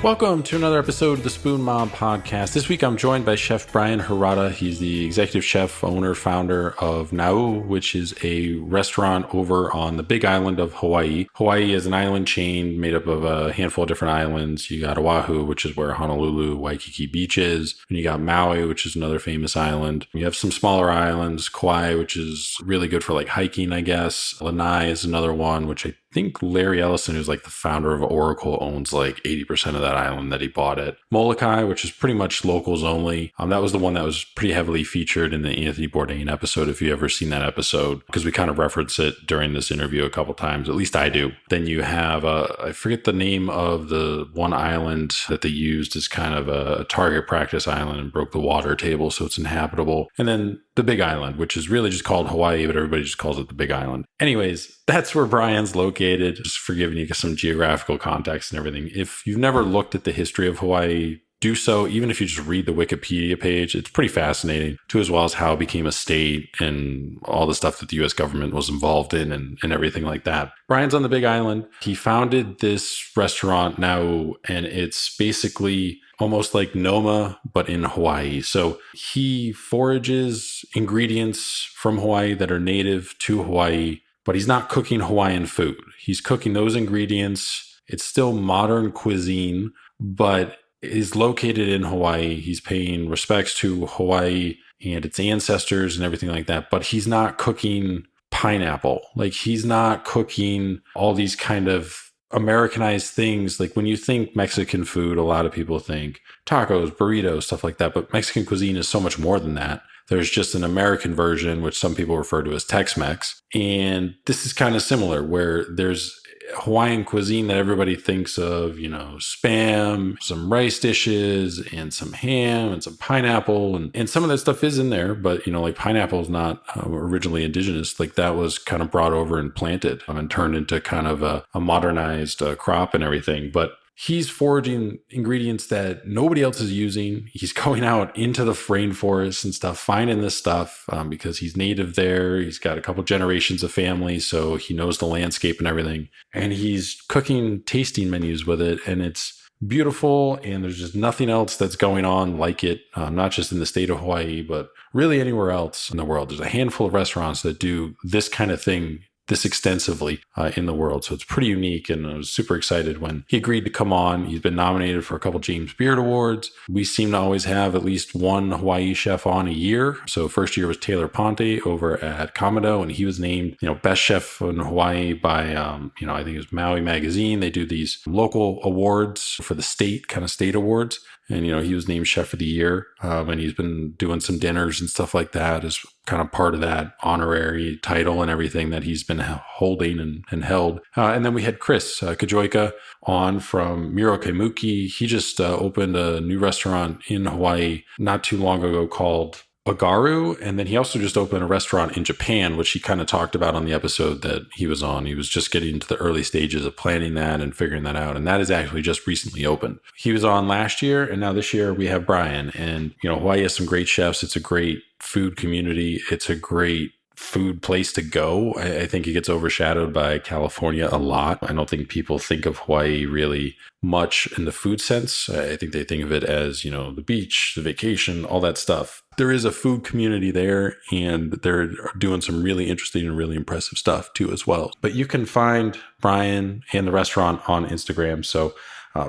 Welcome to another episode of the Spoon Mob Podcast. This week I'm joined by Chef Brian Hirata. He's the executive chef, owner, founder of Nau, which is a restaurant over on the Big Island of Hawaii. Hawaii is an island chain made up of a handful of different islands. You got Oahu, which is where Honolulu, Waikiki Beach is. And you got Maui, which is another famous island. You have some smaller islands, Kauai, which is really good for like hiking, I guess. Lanai is another one, which I think Larry Ellison, who's like the founder of Oracle, owns like 80% of that island that he bought it. Molokai, which is pretty much locals only. That was the one that was pretty heavily featured in the Anthony Bourdain episode, if you've ever seen that episode, because we kind of reference it during this interview a couple times. At least I do. Then you have, I forget the name of the one island that they used as kind of a target practice island and broke the water table so it's inhabitable. And then the Big Island, which is really just called Hawaii, but everybody just calls it the Big Island. Anyways, that's where Brian's located, just for giving you some geographical context and everything. If you've never looked at the history of Hawaii, do so. Even if you just read the Wikipedia page, it's pretty fascinating too, as well as how it became a state and all the stuff that the US government was involved in and everything like that. Brian's on the Big Island. He founded this restaurant Nau, and it's basically almost like Noma, but in Hawaii. So he forages ingredients from Hawaii that are native to Hawaii, but he's not cooking Hawaiian food. He's cooking those ingredients. It's still modern cuisine, but is located in Hawaii. He's paying respects to Hawaii and its ancestors and everything like that, but he's not cooking pineapple. Like, he's not cooking all these kind of Americanized things. Like, when you think Mexican food, a lot of people think tacos, burritos, stuff like that, but Mexican cuisine is so much more than that. There's just an American version, which some people refer to as Tex-Mex. And this is kind of similar, where there's Hawaiian cuisine that everybody thinks of, Spam, some rice dishes, and some ham, and some pineapple. And some of that stuff is in there, but, like pineapple is not originally indigenous. Like, that was kind of brought over and planted and turned into kind of a modernized crop and everything. But he's foraging ingredients that nobody else is using. He's going out into the rainforest and stuff, finding this stuff because he's native there. He's got a couple generations of family, so he knows the landscape and everything. And he's cooking tasting menus with it, and it's beautiful. And there's just nothing else that's going on like it, not just in the state of Hawaii, but really anywhere else in the world. There's a handful of restaurants that do this kind of thing this extensively in the world. So it's pretty unique, and I was super excited when he agreed to come on. He's been nominated for a couple James Beard Awards. We seem to always have at least one Hawaii chef on a year. So first year was Taylor Ponte over at Kamado, and he was named, best chef in Hawaii by, I think it was Maui Magazine. They do these local awards for the state, kind of state awards. And, he was named Chef of the Year, and he's been doing some dinners and stuff like that as kind of part of that honorary title and everything that he's been holding and held. And then we had Chris Kajoika on from Miro Kaimuki. He just opened a new restaurant in Hawaii not too long ago called Agaru. And then he also just opened a restaurant in Japan, which he kind of talked about on the episode that he was on. He was just getting into the early stages of planning that and figuring that out. And that is actually just recently opened. He was on last year, and now this year we have Brian. And, Hawaii has some great chefs. It's a great food community. It's a great food place to go. I think it gets overshadowed by California a lot. I don't think people think of Hawaii really much in the food sense. I think they think of it as, the beach, the vacation, all that stuff. There is a food community there, and they're doing some really interesting and really impressive stuff too as well. But you can find Brian and the restaurant on Instagram. So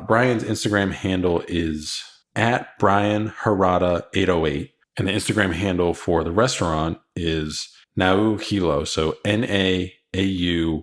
Brian's Instagram handle is at Brian Hirata 808. And the Instagram handle for the restaurant is Nau Hilo, so Nauhilo,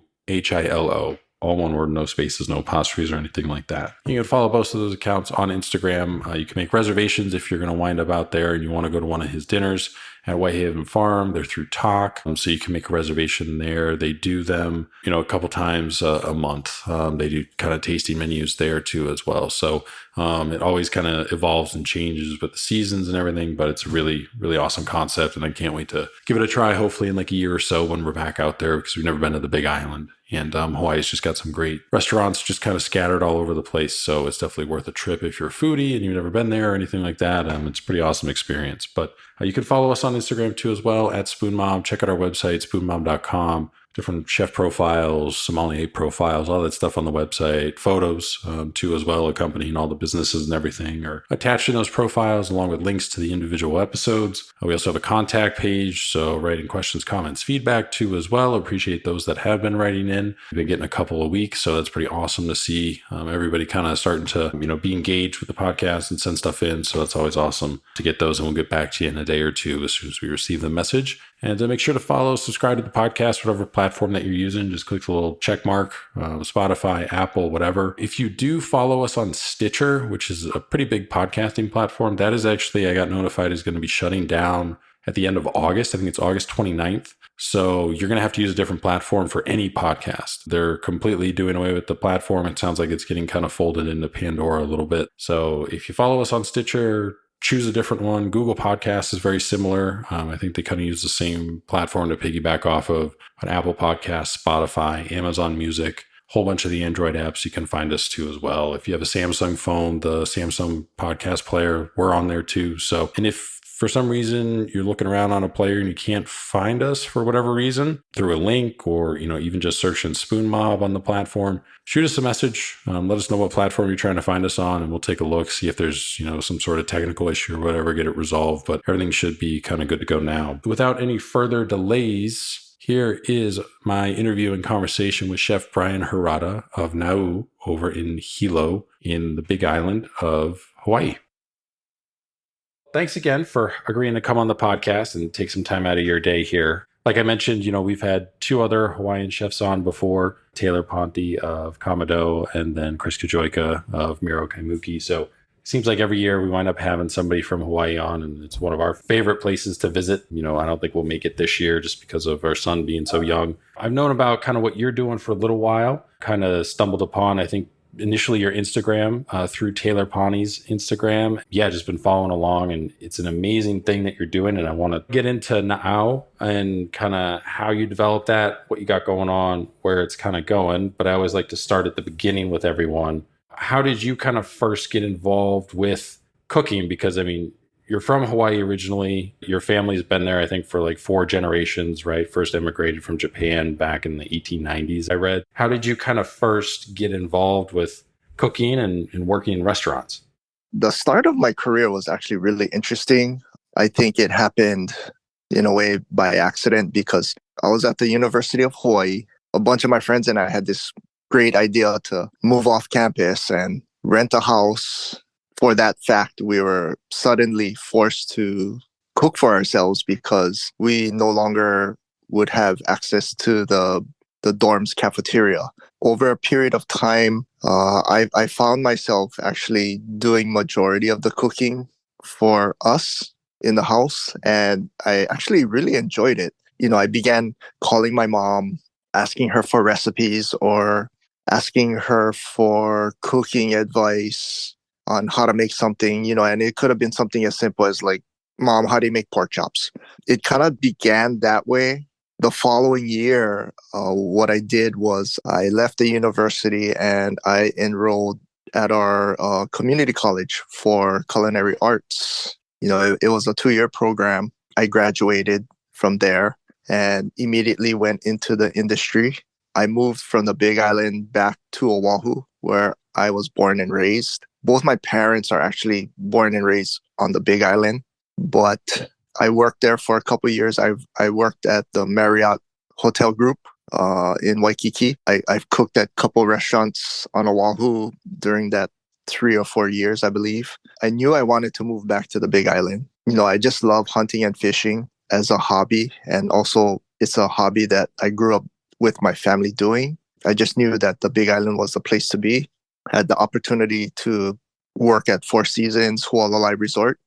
all one word, no spaces, no apostrophes or anything like that. You can follow both of those accounts on Instagram. You can make reservations if you're going to wind up out there and you want to go to one of his dinners at Whitehaven Farm. They're through Talk, so you can make a reservation there. They do them, a couple times a month. They do kind of tasting menus there too as well. So it always kind of evolves and changes with the seasons and everything, but it's a really, really awesome concept. And I can't wait to give it a try, hopefully in like a year or so when we're back out there, because we've never been to the Big Island. And Hawaii's just got some great restaurants just kind of scattered all over the place. So it's definitely worth a trip if you're a foodie and you've never been there or anything like that. It's a pretty awesome experience. But you can follow us on Instagram too as well, at Spoon Mob. Check out our website, spoonmob.com. different chef profiles, sommelier profiles, all that stuff on the website, photos too as well, accompanying all the businesses and everything are attached in those profiles along with links to the individual episodes. We also have a contact page, so writing questions, comments, feedback too as well. Appreciate those that have been writing in. We've been getting a couple of weeks, so that's pretty awesome to see everybody kind of starting to be engaged with the podcast and send stuff in. So that's always awesome to get those, and we'll get back to you in a day or two as soon as we receive the message. And make sure to follow, subscribe to the podcast, whatever platform that you're using. Just click the little check mark, Spotify, Apple, whatever. If you do follow us on Stitcher, which is a pretty big podcasting platform, that is actually, I got notified, is going to be shutting down at the end of August. I think it's August 29th. So you're going to have to use a different platform for any podcast. They're completely doing away with the platform. It sounds like it's getting kind of folded into Pandora a little bit. So if you follow us on Stitcher, choose a different one. Google Podcasts is very similar. I think they kind of use the same platform to piggyback off of on Apple Podcasts, Spotify, Amazon Music, whole bunch of the Android apps. You can find us too as well. If you have a Samsung phone, the Samsung podcast player, we're on there too. So, and if for some reason you're looking around on a player and you can't find us for whatever reason through a link, or even just searching Spoon Mob on the platform, shoot us a message. Let us know what platform you're trying to find us on, and we'll take a look, see if there's some sort of technical issue or whatever, get it resolved. But everything should be kind of good to go now. Without any further delays, here is my interview and conversation with Chef Brian Hirata of Nau over in Hilo in the Big Island of Hawaii. Thanks again for agreeing to come on the podcast and take some time out of your day here. Like I mentioned, we've had two other Hawaiian chefs on before, Taylor Ponte of Kamado and then Chris Kajoika of Miro Kaimuki. So it seems like every year we wind up having somebody from Hawaii on, and it's one of our favorite places to visit. I don't think we'll make it this year just because of our son being so young. I've known about kind of what you're doing for a little while, kind of stumbled upon, I think, initially your Instagram through Taylor Ponte's Instagram. Yeah, just been following along, and it's an amazing thing that you're doing. And I want to get into Na'au and kind of how you developed that, what you got going on, where it's kind of going. But I always like to start at the beginning with everyone. How did you kind of first get involved with cooking? Because you're from Hawaii originally. Your family's been there, I think, for like 4 generations, right? First immigrated from Japan back in the 1890s, I read. How did you kind of first get involved with cooking and working in restaurants? The start of my career was actually really interesting. I think it happened in a way by accident because I was at the University of Hawaii. A bunch of my friends and I had this great idea to move off campus and rent a house. For that fact, we were suddenly forced to cook for ourselves because we no longer would have access to the dorm's cafeteria. Over a period of time, I found myself actually doing majority of the cooking for us in the house, and I actually really enjoyed it. I began calling my mom, asking her for recipes or asking her for cooking advice on how to make something, and it could have been something as simple as like, Mom, how do you make pork chops? It kind of began that way. The following year, what I did was I left the university and I enrolled at our community college for culinary arts. It was a 2-year program. I graduated from there and immediately went into the industry. I moved from the Big Island back to Oahu, where I was born and raised. Both my parents are actually born and raised on the Big Island, but I worked there for a couple of years. I worked at the Marriott Hotel Group in Waikiki. I've cooked at a couple restaurants on Oahu during that 3 or 4 years, I believe. I knew I wanted to move back to the Big Island. I just love hunting and fishing as a hobby, and also it's a hobby that I grew up with my family doing. I just knew that the Big Island was the place to be. I had the opportunity to work at Four Seasons Hualalai Resort.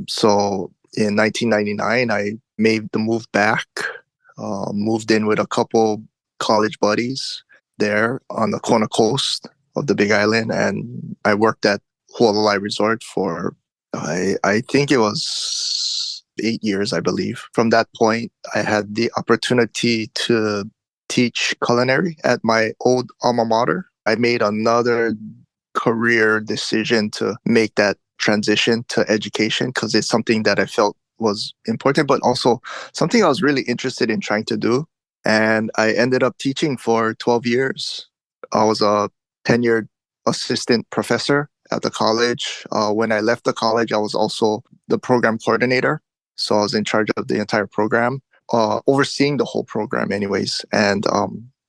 So in 1999, I made the move back, moved in with a couple college buddies there on the Kona coast of the Big Island. And I worked at Hualalai Resort for, I think it was 8 years, I believe. From that point, I had the opportunity to teach culinary at my old alma mater. I made another career decision to make that transition to education because it's something that I felt was important, but also something I was really interested in trying to do. and I ended up teaching for 12 years. I was a tenured assistant professor at the college. When I left the college, I was also the program coordinator. So I was in charge of the entire program, overseeing the whole program, anyways, and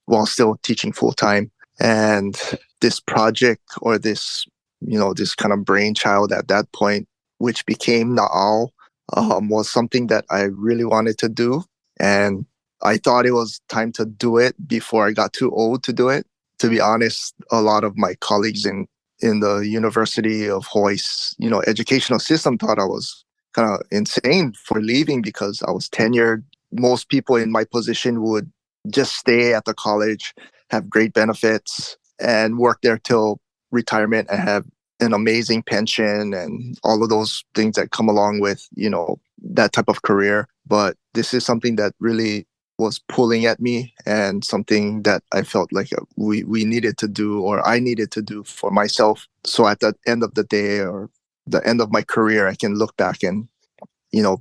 while still teaching full time. And this project or this, this kind of brainchild at that point, which became Na'al, was something that I really wanted to do. And I thought it was time to do it before I got too old to do it. To be honest, a lot of my colleagues in the University of Hawaii's, educational system thought I was kind of insane for leaving because I was tenured. Most people in my position would just stay at the college, have great benefits, and work there till retirement and have an amazing pension and all of those things that come along with, that type of career. But this is something that really was pulling at me and something that I felt like we needed to do or I needed to do for myself. So at the end of the day or the end of my career, I can look back and,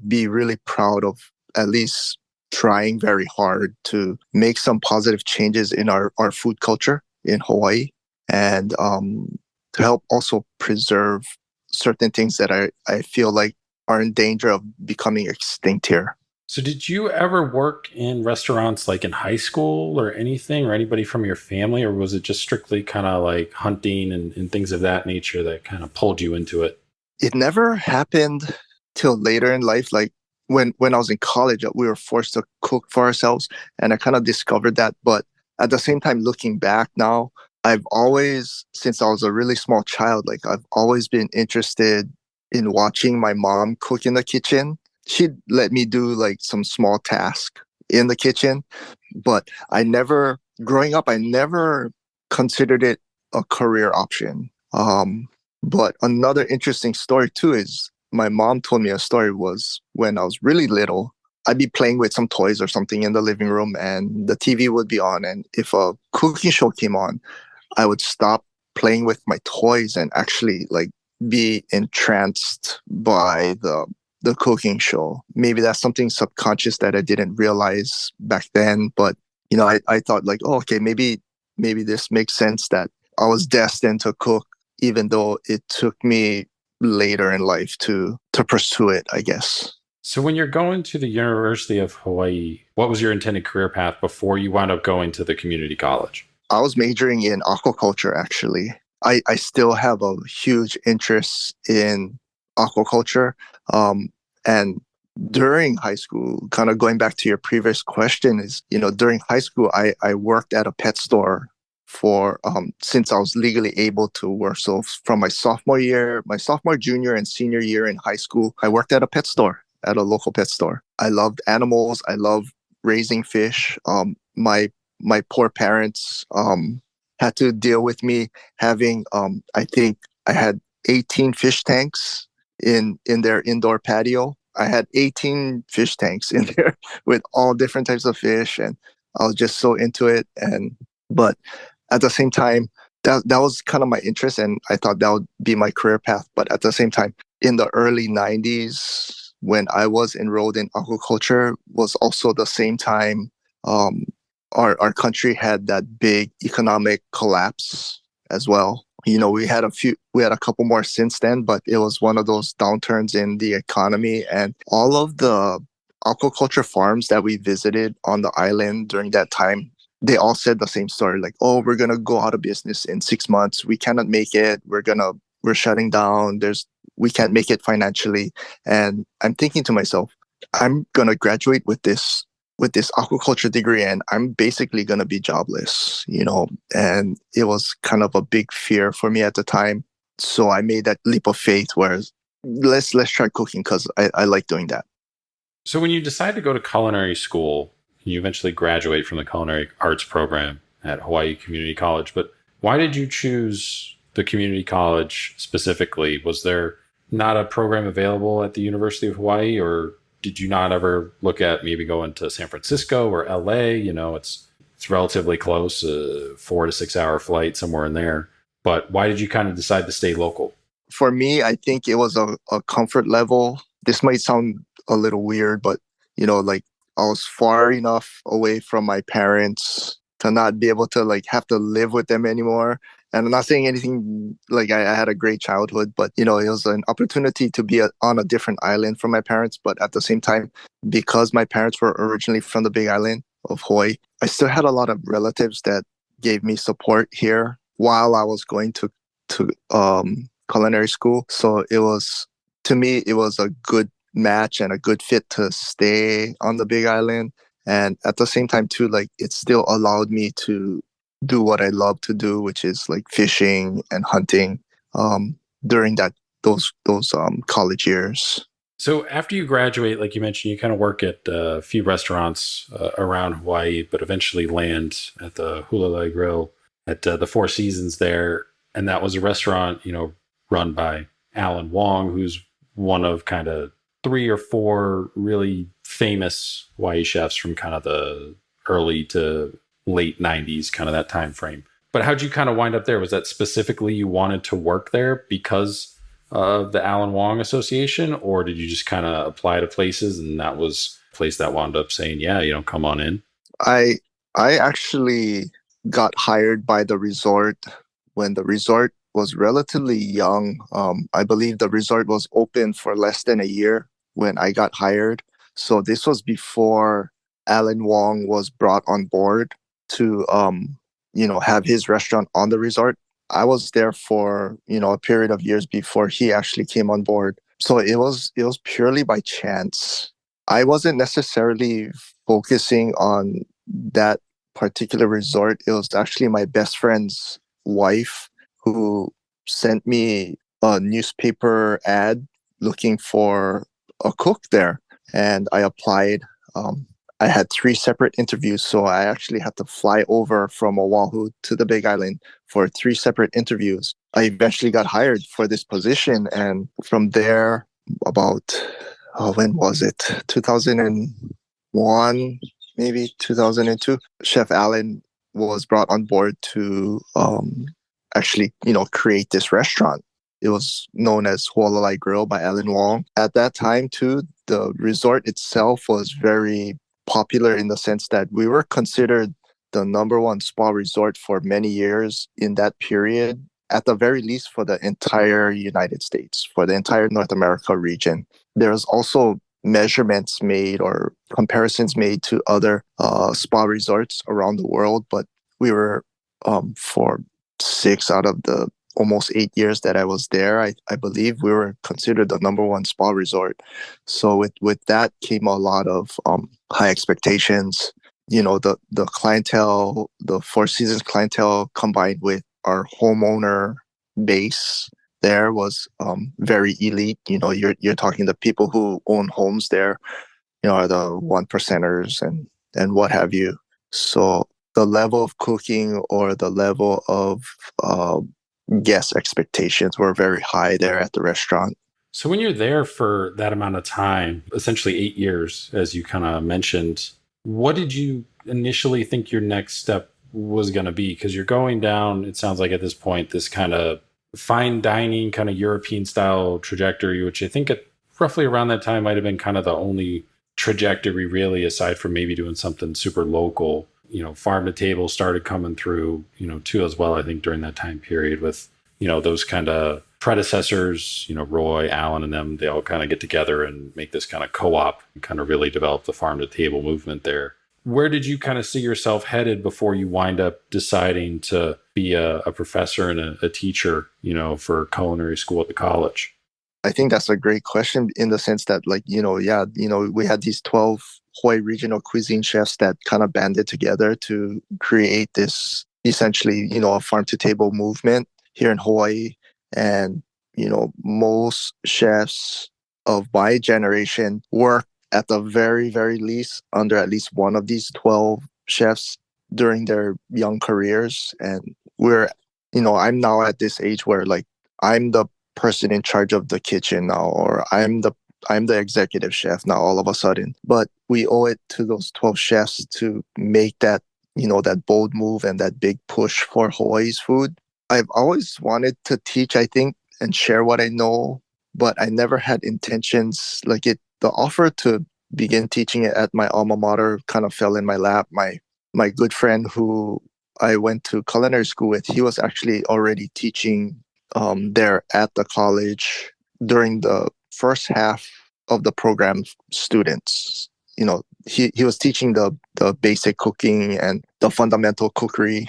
be really proud of at least trying very hard to make some positive changes in our food culture in Hawaii and to help also preserve certain things that I feel like are in danger of becoming extinct here. So, did you ever work in restaurants like in high school or anything, or anybody from your family, or was it just strictly kind of like hunting and things of that nature that kind of pulled you into it? It never happened till later in life. Like when I was in college, we were forced to cook for ourselves, and I kind of discovered that. But at the same time, looking back now, I've always, since I was a really small child, like I've always been interested in watching my mom cook in the kitchen. She'd let me do like some small task in the kitchen, but growing up, I never considered it a career option. But another interesting story too is my mom told me a story was when I was really little, I'd be playing with some toys or something in the living room and the TV would be on. And if a cooking show came on, I would stop playing with my toys and actually like be entranced by the cooking show. Maybe that's something subconscious that I didn't realize back then. But I thought like, oh, okay, maybe this makes sense that I was destined to cook, even though it took me later in life to pursue it, I guess. So, when you're going to the University of Hawaii, what was your intended career path before you wound up going to the community college? I was majoring in aquaculture actually. I still have a huge interest in aquaculture. And during high school, kind of going back to your previous question, is, during high school, I worked at a pet store for since I was legally able to work. So from my sophomore, junior, and senior year in high school, I worked at a pet store, at a local pet store. I loved animals. I loved raising fish. My poor parents had to deal with me having I think I had 18 fish tanks in their indoor patio. I had 18 fish tanks in there with all different types of fish, and I was just so into it. And but at the same time, that was kind of my interest, and I thought that would be my career path. But at the same time, in the early 90s, when I was enrolled in aquaculture, was also the same time um, our country had that big economic collapse as well. We had a couple more since then, but it was one of those downturns in the economy, and all of the aquaculture farms that we visited on the island during that time, they all said the same story, like, oh, we're going to go out of business in 6 months. We cannot make it. We're shutting down. We can't make it financially. And I'm thinking to myself, I'm going to graduate with this aquaculture degree and I'm basically going to be jobless, and it was kind of a big fear for me at the time. So I made that leap of faith where let's try cooking because I like doing that. So, when you decide to go to culinary school, you eventually graduate from the culinary arts program at Hawaii Community College. But why did you choose the community college specifically? Was there not a program available at the University of Hawaii, or did you not ever look at maybe going to San Francisco or LA? It's relatively close, a 4 to 6 hour flight somewhere in there. But why did you kind of decide to stay local? For me, I think it was a comfort level. This might sound a little weird, but like I was far enough away from my parents to not be able to like have to live with them anymore. And I'm not saying anything like I had a great childhood, but it was an opportunity to be on a different island from my parents. But at the same time, because my parents were originally from the Big Island of Hawaii, I still had a lot of relatives that gave me support here while I was going to culinary school. So it was, to me, it was a good match and a good fit to stay on the Big Island. And at the same time, too, like it still allowed me to do what I love to do, which is like fishing and hunting during those college years. So after you graduate, like you mentioned, you kind of work at a few restaurants around Hawaii, but eventually land at the Hulalai Grill at the Four Seasons there. And that was a restaurant, run by Alan Wong, who's one of kind of three or four really famous Hawaii chefs from kind of the early to late 90s, kind of that time frame. But how'd you kind of wind up there? Was that specifically you wanted to work there because of the Alan Wong Association, or did you just kind of apply to places and that was a place that wound up saying, yeah, come on in? I I actually got hired by the resort when the resort was relatively young. I believe the resort was open for less than a year when I got hired. So this was before Alan Wong was brought on board to have his restaurant on the resort. I was there for, a period of years before he actually came on board. So it was purely by chance. I wasn't necessarily focusing on that particular resort. It was actually my best friend's wife who sent me a newspaper ad looking for a cook there. And I applied. I had three separate interviews. So I actually had to fly over from Oahu to the Big Island for three separate interviews. I eventually got hired for this position. And from there, about, when was it? 2001, maybe 2002. Chef Allen was brought on board to actually, create this restaurant. It was known as Hualalai Grill by Alan Wong. At that time, too, the resort itself was very popular in the sense that we were considered the number one spa resort for many years in that period, at the very least for the entire United States, for the entire North America region. There's also measurements made or comparisons made to other spa resorts around the world, but we were, for 6 out of the almost 8 years that I was there, I believe we were considered the number one spa resort. So with that came a lot of high expectations. The clientele, the Four Seasons clientele combined with our homeowner base there was very elite. You're talking the people who own homes there, are the one percenters and what have you. So the level of cooking or the level of guest expectations were very high there at the restaurant. So when you're there for that amount of time, essentially 8 years, as you kind of mentioned, what did you initially think your next step was going to be? Because you're going down, it sounds like at this point, this kind of fine dining, kind of European style trajectory, which I think at roughly around that time might have been kind of the only trajectory really, aside from maybe doing something super local. Farm to table started coming through, too, as well, I think during that time period with, those kind of predecessors, Roy, Allen, and them, they all kind of get together and make this kind of co-op and kind of really develop the farm to table movement there. Where did you kind of see yourself headed before you wind up deciding to be a professor and a teacher, for culinary school at the college? I think that's a great question in the sense that, like, we had these 12 Hawaii regional cuisine chefs that kind of banded together to create this essentially, a farm to table movement here in Hawaii. And, most chefs of my generation work at the very, very least under at least one of these 12 chefs during their young careers. And I'm now at this age where, like, I'm the person in charge of the kitchen now, or I'm the executive chef now all of a sudden. But we owe it to those 12 chefs to make that, that bold move and that big push for Hawaii's food. I've always wanted to teach, I think, and share what I know, but I never had intentions like it. The offer to begin teaching it at my alma mater kind of fell in my lap. My good friend who I went to culinary school with, he was actually already teaching there at the college during the first half of the program students. He was teaching the basic cooking and the fundamental cookery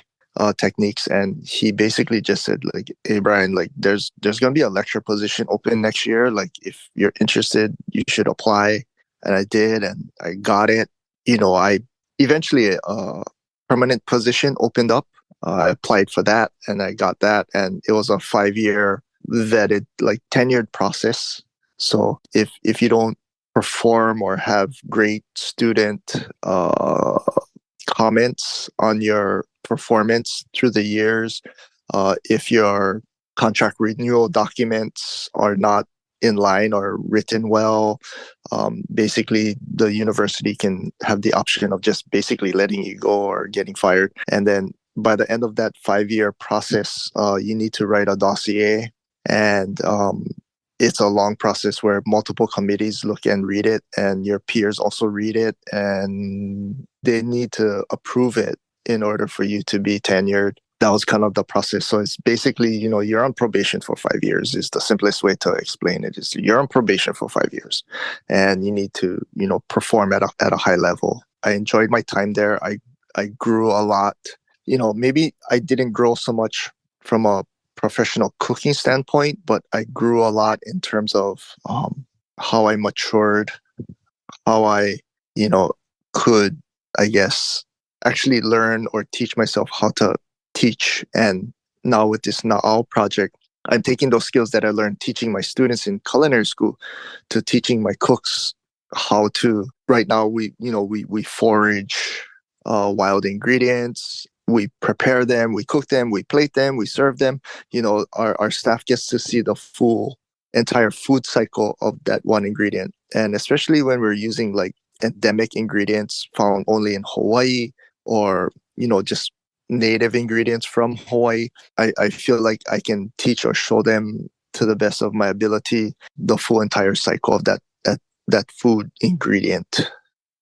techniques, and he basically just said like, "Hey Brian, like there's gonna be a lecture position open next year. Like if you're interested, you should apply." And I did, and I got it. I eventually permanent position opened up. I applied for that, and I got that, and it was a 5 year vetted, like tenured process. So if you don't perform or have great student comments on your performance through the years, if your contract renewal documents are not in line or written well, basically the university can have the option of just basically letting you go or getting fired. And then by the end of that 5 year process, you need to write a dossier. And it's a long process where multiple committees look and read it, and your peers also read it, and they need to approve it in order for you to be tenured. That was kind of the process. So it's basically, you're on probation for 5 years is the simplest way to explain it. Is you're on probation for 5 years and you need to, perform at a high level. I enjoyed my time there. I grew a lot. Maybe I didn't grow so much from a professional cooking standpoint, but I grew a lot in terms of how I matured, how I, you know, could, I guess, actually learn or teach myself how to teach. And now with this Na'al project, I'm taking those skills that I learned teaching my students in culinary school to teaching my cooks how to. Right now, we forage wild ingredients, we prepare them, we cook them, we plate them, we serve them. Our staff gets to see the full entire food cycle of that one ingredient. And especially when we're using like endemic ingredients found only in Hawaii, or just native ingredients from Hawaii, I feel like I can teach or show them to the best of my ability the full entire cycle of that food ingredient.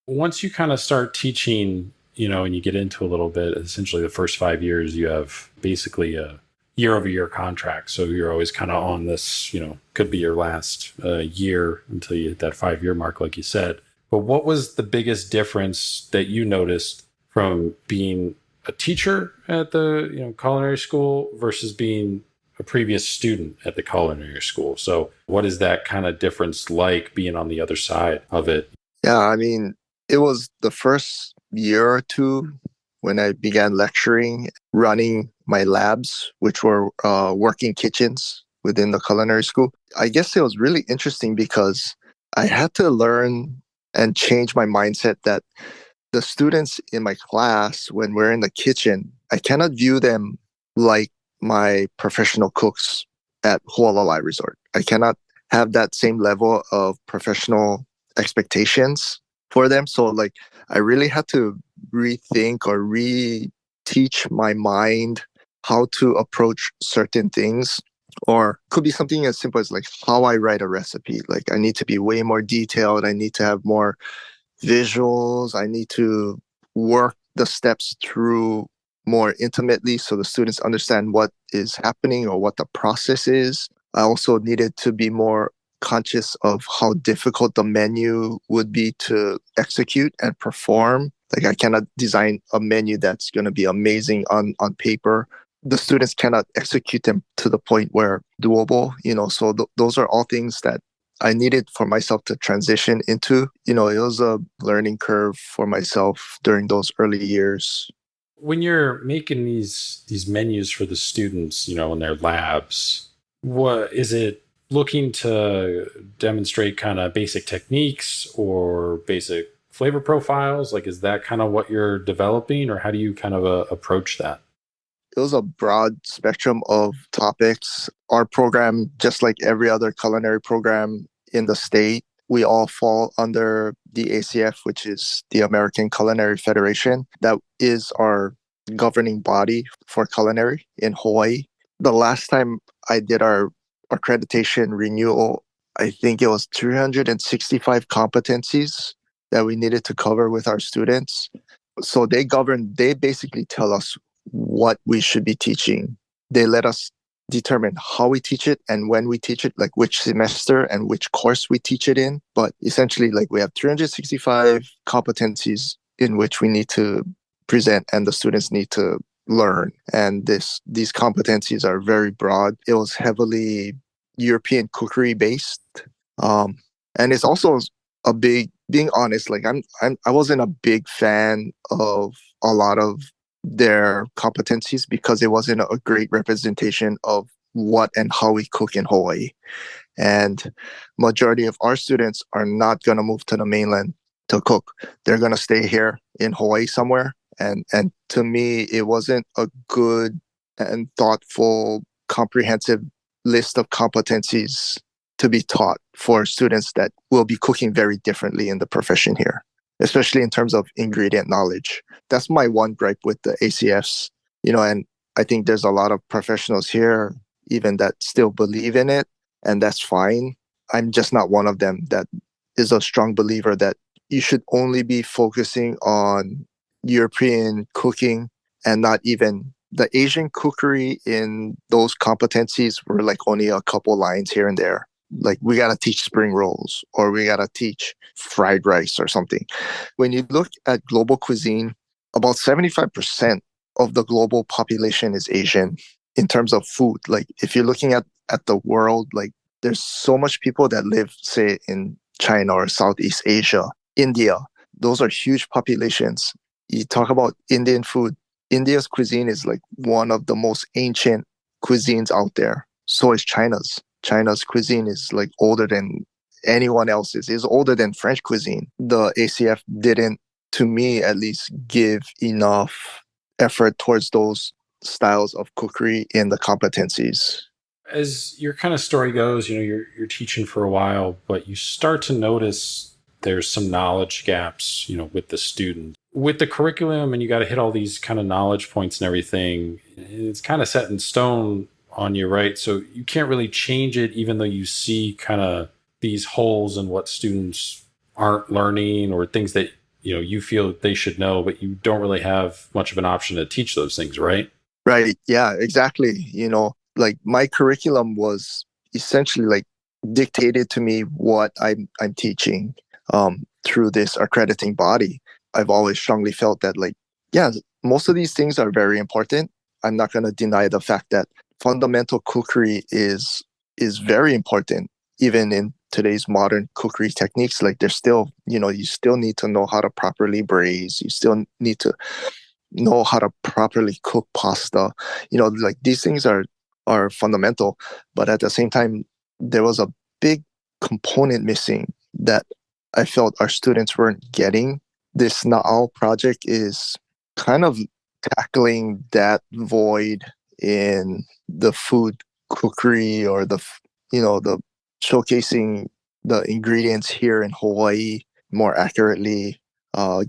Once you kind of start teaching, and you get into a little bit, essentially the first 5 years, you have basically a year over year contract. So you're always kind of on this, could be your last year until you hit that 5 year mark, like you said. But what was the biggest difference that you noticed from being a teacher at the culinary school versus being a previous student at the culinary school? So what is that kind of difference like being on the other side of it? Yeah, I mean, it was the first year or two when I began lecturing, running my labs, which were working kitchens within the culinary school. I guess it was really interesting because I had to learn and change my mindset that the students in my class, when we're in the kitchen, I cannot view them like my professional cooks at Hualalai Resort. I cannot have that same level of professional expectations for them. So like I really had to rethink or reteach my mind how to approach certain things, or could be something as simple as like how I write a recipe. Like I need to be way more detailed. I need to have more visuals. I need to work the steps through more intimately so the students understand what is happening or what the process is. I also needed to be more conscious of how difficult the menu would be to execute and perform. Like I cannot design a menu that's going to be amazing on paper. The students cannot execute them to the point where doable, so those are all things that I needed for myself to transition into. It was a learning curve for myself during those early years. When you're making these menus for the students, in their labs, what is it looking to demonstrate kind of basic techniques or basic flavor profiles? Like, is that kind of what you're developing, or how do you kind of approach that? It was a broad spectrum of topics. Our program, just like every other culinary program in the state, we all fall under the ACF, which is the American Culinary Federation. That is our governing body for culinary in Hawaii. The last time I did our accreditation renewal, I think it was 365 competencies that we needed to cover with our students. So they basically tell us what we should be teaching. They let us determine how we teach it and when we teach it, like which semester and which course we teach it in. But essentially, like we have 365 competencies in which we need to present and the students need to learn. And these competencies are very broad. It was heavily European cookery based. Um, and it's also a big, being honest, like I wasn't a big fan of a lot of their competencies because it wasn't a great representation of what and how we cook in Hawaii. And majority of our students are not going to move to the mainland to cook. They're going to stay here in Hawaii somewhere. And to me, it wasn't a good and thoughtful, comprehensive list of competencies to be taught for students that will be cooking very differently in the profession here, especially in terms of ingredient knowledge. That's my one gripe with the ACFs, and I think there's a lot of professionals here even that still believe in it, and that's fine. I'm just not one of them that is a strong believer that you should only be focusing on European cooking and not even the Asian cookery in those competencies were like only a couple lines here and there. Like we got to teach spring rolls or we got to teach fried rice or something. When you look at global cuisine, about 75% of the global population is Asian in terms of food. Like if you're looking at the world, like there's so much people that live, say, in China or Southeast Asia, India. Those are huge populations. You talk about Indian food. India's cuisine is like one of the most ancient cuisines out there. So is China's. China's cuisine is like older than anyone else's. It's older than French cuisine. The ACF didn't, to me at least, give enough effort towards those styles of cookery in the competencies. As your kind of story goes, you're teaching for a while, but you start to notice there's some knowledge gaps, with the student. With the curriculum, and you got to hit all these kind of knowledge points and everything, it's kind of set in stone on you, right? So you can't really change it, even though you see kind of these holes in what students aren't learning or things that, you feel they should know, but you don't really have much of an option to teach those things, right? Right. Yeah, exactly. Like my curriculum was essentially like dictated to me what I'm teaching through this accrediting body. I've always strongly felt that like, yeah, most of these things are very important. I'm not going to deny the fact that fundamental cookery is very important, even in today's modern cookery techniques. Like there's still, you still need to know how to properly braise. You still need to know how to properly cook pasta. Like these things are fundamental, but at the same time, there was a big component missing that I felt our students weren't getting. This Na'au project is kind of tackling that void in the food cookery or the showcasing the ingredients here in Hawaii more accurately,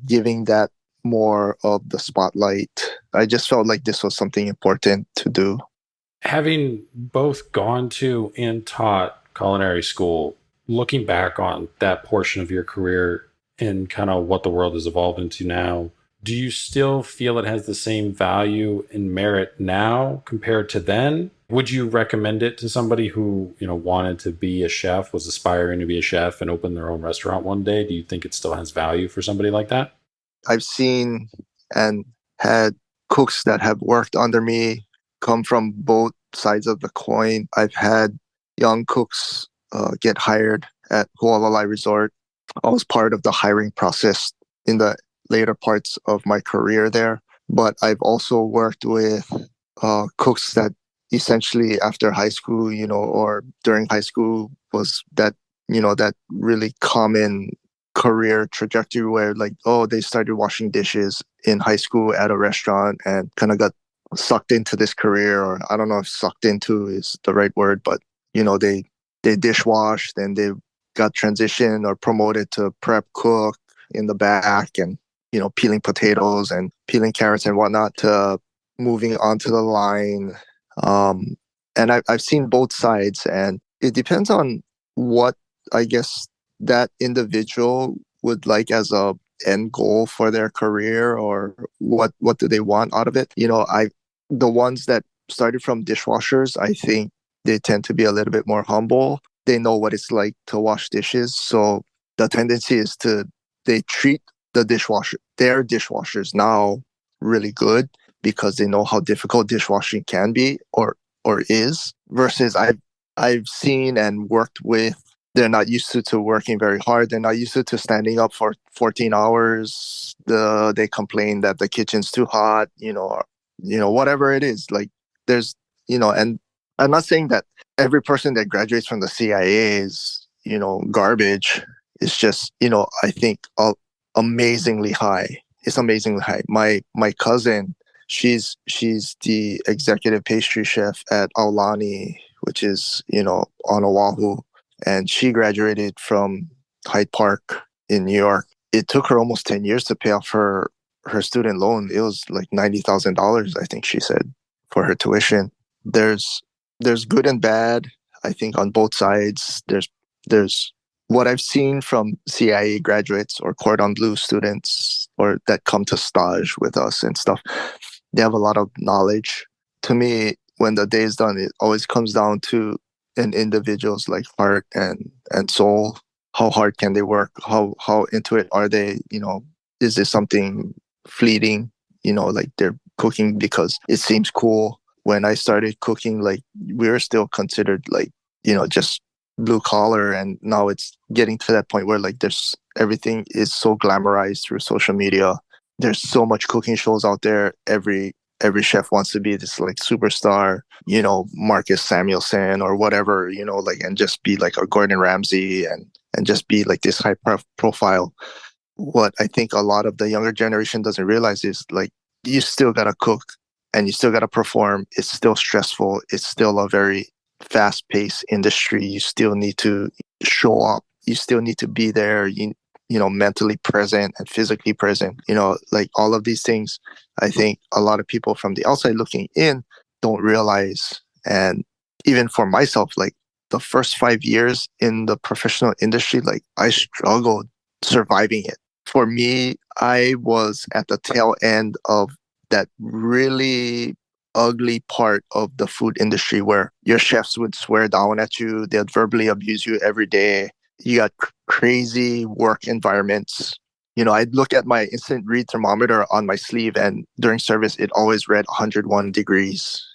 giving that more of the spotlight. I just felt like this was something important to do. Having both gone to and taught culinary school, looking back on that portion of your career and kind of what the world has evolved into now, do you still feel it has the same value and merit now compared to then? Would you recommend it to somebody who, wanted to be a chef, was aspiring to be a chef and open their own restaurant one day? Do you think it still has value for somebody like that? I've seen and had cooks that have worked under me come from both sides of the coin. I've had young cooks get hired at Hualalai Resort. I was part of the hiring process in the later parts of my career there. But I've also worked with cooks that essentially after high school, or during high school was that really common career trajectory where like, oh, they started washing dishes in high school at a restaurant and kind of got sucked into this career, or I don't know if sucked into is the right word, but they dishwashed, then they got transitioned or promoted to prep cook in the back and peeling potatoes and peeling carrots and whatnot to moving onto the line. And I've seen both sides, and it depends on what I guess that individual would like as a end goal for their career, or what do they want out of it. The ones that started from dishwashers, I think they tend to be a little bit more humble. They know what it's like to wash dishes, so the tendency is to they treat their dishwashers now really good because they know how difficult dishwashing can be, or is, versus I've seen and worked with, they're not used to working very hard. They're not used to standing up for 14 hours. They complain that the kitchen's too hot, or, whatever it is. Like, there's, and I'm not saying that every person that graduates from the CIA is, garbage. It's just, I think amazingly high. It's amazingly high. My cousin, she's the executive pastry chef at Aulani, which is, on Oahu, and she graduated from Hyde Park in New York. It took her almost 10 years to pay off her student loan. It was like $90,000, I think she said, for her tuition. There's there's good and bad, I think, on both sides. There's what I've seen from CIA graduates or cordon bleu students, or that come to stage with us and stuff. They have a lot of knowledge. To me, when the day is done, it always comes down to an individual's like heart and soul. How hard can they work? How into it are they? Is this something fleeting? Like they're cooking because it seems cool. When I started cooking, like, we were still considered like, just blue collar, and now it's getting to that point where like there's everything is so glamorized through social media. There's so much cooking shows out there. Every chef wants to be this like superstar, Marcus Samuelson or whatever, like, and just be like a Gordon Ramsay, and just be like this profile. What I think a lot of the younger generation doesn't realize is, like, you still gotta cook and you still gotta perform. It's still stressful. It's still a very fast paced industry. You still need to show up. You still need to be there. Mentally present and physically present. Like, all of these things, I think a lot of people from the outside looking in don't realize. And even for myself, like, the first 5 years in the professional industry, like, I struggled surviving it. For me, I was at the tail end of that really ugly part of the food industry where your chefs would swear down at you, they'd verbally abuse you every day. You got crazy work environments. I'd look at my instant read thermometer on my sleeve, and during service, it always read 101 degrees.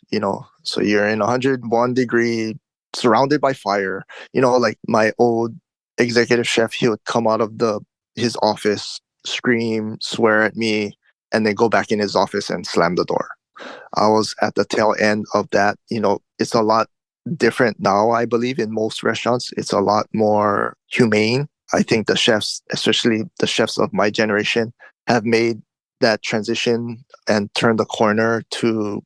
So you're in 101 degree, surrounded by fire. Like, my old executive chef, he would come out of his office, scream, swear at me, and then go back in his office and slam the door. I was at the tail end of that. It's a lot different now, I believe, in most restaurants. It's a lot more humane. I think the chefs, especially the chefs of my generation, have made that transition and turned the corner to,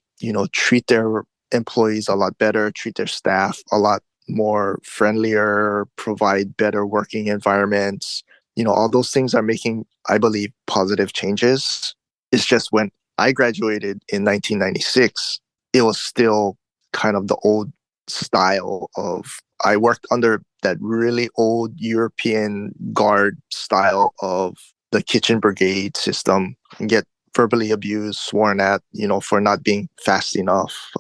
treat their employees a lot better, treat their staff a lot more friendlier, provide better working environments. All those things are making, I believe, positive changes. It's just when I graduated in 1996, it was still kind of the old style of, I worked under that really old European guard style of the kitchen brigade system, and get verbally abused, sworn at, for not being fast enough,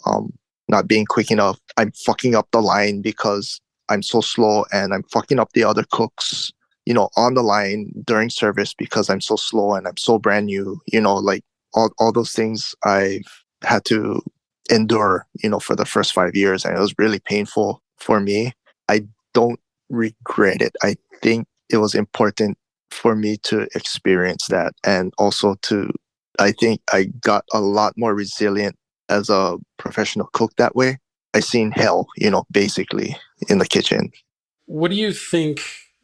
not being quick enough. I'm fucking up the line because I'm so slow, and I'm fucking up the other cooks, on the line during service because I'm so slow and I'm so brand new, like, all those things I've had to endure, for the first 5 years. And it was really painful for me. I don't regret it. I think it was important for me to experience that. And also I think I got a lot more resilient as a professional cook that way. I seen hell, basically, in the kitchen. What do you think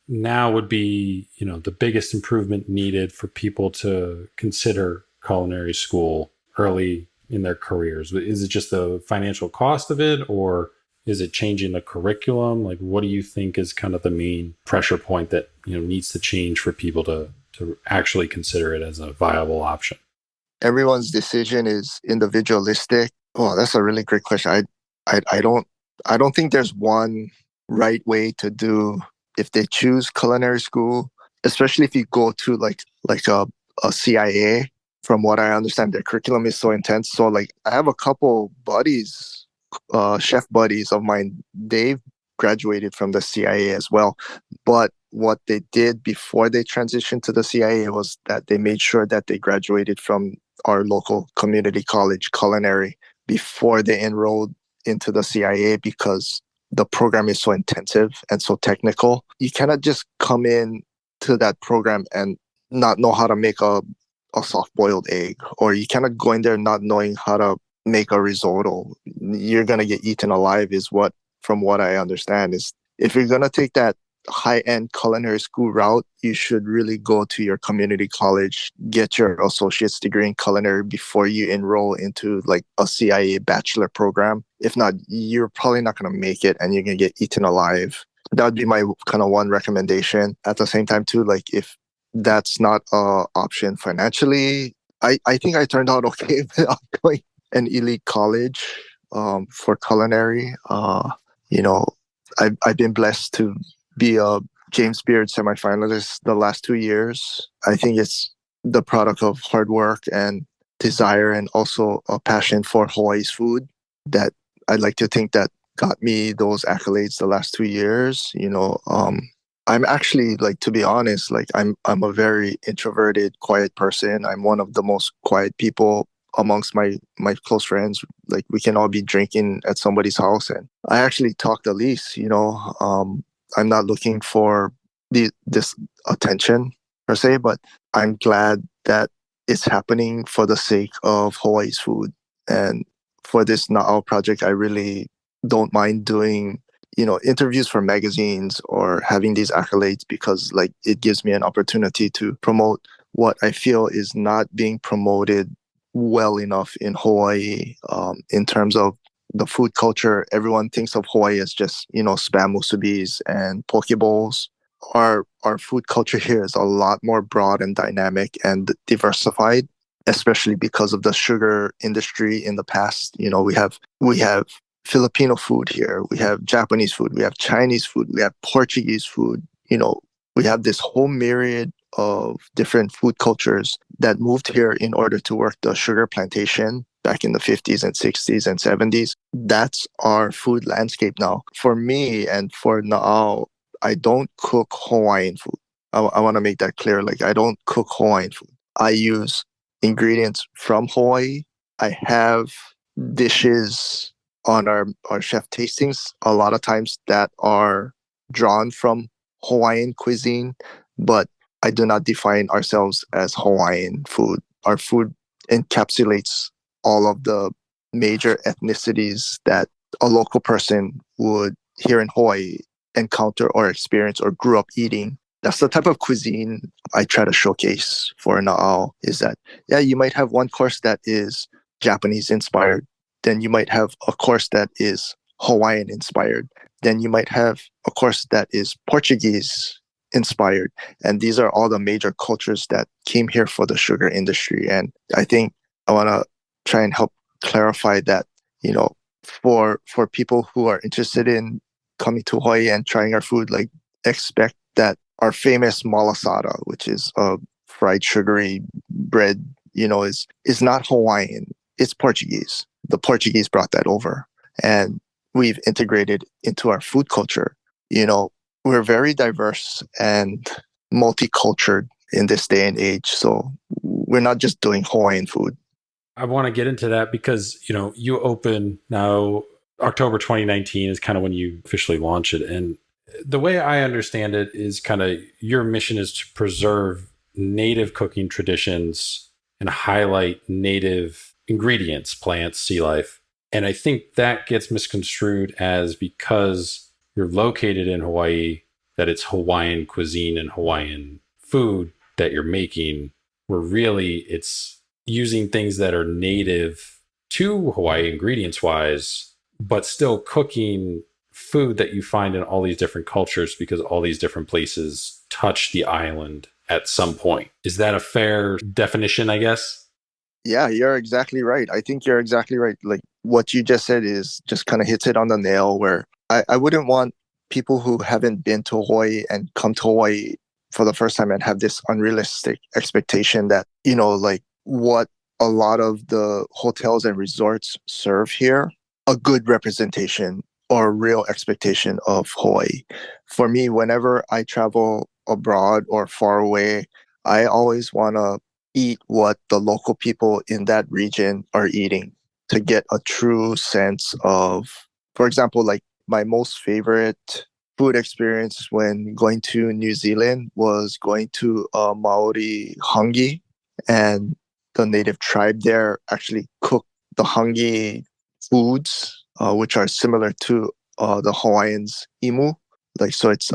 now would be, the biggest improvement needed for people to consider culinary school early in their careers? Is it just the financial cost of it, or is it changing the curriculum? Like, what do you think is kind of the main pressure point that, needs to change for people to actually consider it as a viable option? Everyone's decision is individualistic. Oh, that's a really great question. I don't think there's one right way to do. If they choose culinary school, especially if you go to like a CIA. From what I understand, their curriculum is so intense. So like I have a couple buddies, chef buddies of mine. They've graduated from the CIA as well. But what they did before they transitioned to the CIA was that they made sure that they graduated from our local community college culinary before they enrolled into the CIA, because the program is so intensive and so technical. You cannot just come in to that program and not know how to make a soft boiled egg, or you cannot go in there not knowing how to make a risotto. You're gonna get eaten alive, is what, from what I understand, is if you're gonna take that high end culinary school route, you should really go to your community college, get your associate's degree in culinary before you enroll into like a CIA bachelor program. If not, you're probably not gonna make it and you're gonna get eaten alive. That would be my kind of one recommendation. At the same time, too, like if that's not a option financially, I think I turned out okay without going an elite college for culinary. You know, I've been blessed to be a James Beard semifinalist the last 2 years. I think it's the product of hard work and desire, and also a passion for Hawaii's food, that I'd like to think that got me those accolades the last 2 years. I'm actually, like, to be honest, like I'm a very introverted, quiet person. I'm one of the most quiet people amongst my close friends. Like, we can all be drinking at somebody's house, and I actually talk the least. I'm not looking for this attention per se, but I'm glad that it's happening for the sake of Hawaii's food. And for this Na'au project, I really don't mind doing interviews for magazines or having these accolades, because like it gives me an opportunity to promote what I feel is not being promoted well enough in Hawaii, in terms of the food culture. Everyone thinks of Hawaii as just spam musubis and poke bowls. Our food culture here is a lot more broad and dynamic and diversified, especially because of the sugar industry in the past. We have Filipino food here, we have Japanese food, we have Chinese food, we have Portuguese food. We have this whole myriad of different food cultures that moved here in order to work the sugar plantation back in the 50s and 60s and 70s. That's our food landscape now. For me and for Na'au, I don't cook Hawaiian food. I want to make that clear. Like, I don't cook Hawaiian food. I use ingredients from Hawaii. I have dishes on our chef tastings a lot of times that are drawn from Hawaiian cuisine, but I do not define ourselves as Hawaiian food. Our food encapsulates all of the major ethnicities that a local person would, here in Hawaii, encounter or experience or grew up eating. That's the type of cuisine I try to showcase for Na'au, is that, yeah, you might have one course that is Japanese inspired. Then you might have a course that is Hawaiian inspired. Then you might have a course that is Portuguese inspired. And these are all the major cultures that came here for the sugar industry. And I think I want to try and help clarify that, for people who are interested in coming to Hawaii and trying our food, like, expect that our famous malasada, which is a fried sugary bread, is not Hawaiian. It's Portuguese. The Portuguese brought that over, and we've integrated into our food culture. We're very diverse and multicultural in this day and age. So we're not just doing Hawaiian food. I want to get into that because, you open now, October 2019 is kind of when you officially launch it. And the way I understand it is kind of your mission is to preserve native cooking traditions and highlight native ingredients, plants, sea life. And I think that gets misconstrued as, because you're located in Hawaii, that it's Hawaiian cuisine and Hawaiian food that you're making, where really it's using things that are native to Hawaii ingredients wise, but still cooking food that you find in all these different cultures, because all these different places touch the island at some point. Is that a fair definition, I guess? Yeah, you're exactly right. I think you're exactly right. Like, what you just said is just kind of hits it on the nail, where I wouldn't want people who haven't been to Hawaii and come to Hawaii for the first time and have this unrealistic expectation that, like what a lot of the hotels and resorts serve here, a good representation or real expectation of Hawaii. For me, whenever I travel abroad or far away, I always want to eat what the local people in that region are eating to get a true sense of, for example, like my most favorite food experience when going to New Zealand was going to a Maori hangi, and the native tribe there actually cook the hangi foods, which are similar to the Hawaiians imu. Like so, it's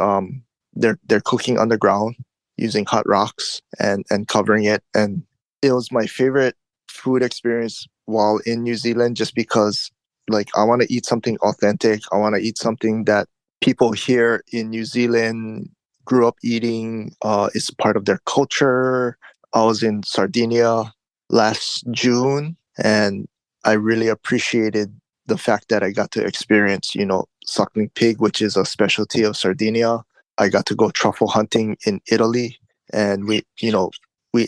they're cooking underground using hot rocks and covering it, and it was my favorite food experience while in New Zealand, just because like I want to eat something authentic. I want to eat something that people here in New Zealand grew up eating. It's part of their culture. I was in Sardinia last June, and I really appreciated the fact that I got to experience, suckling pig, which is a specialty of Sardinia. I got to go truffle hunting in Italy, and we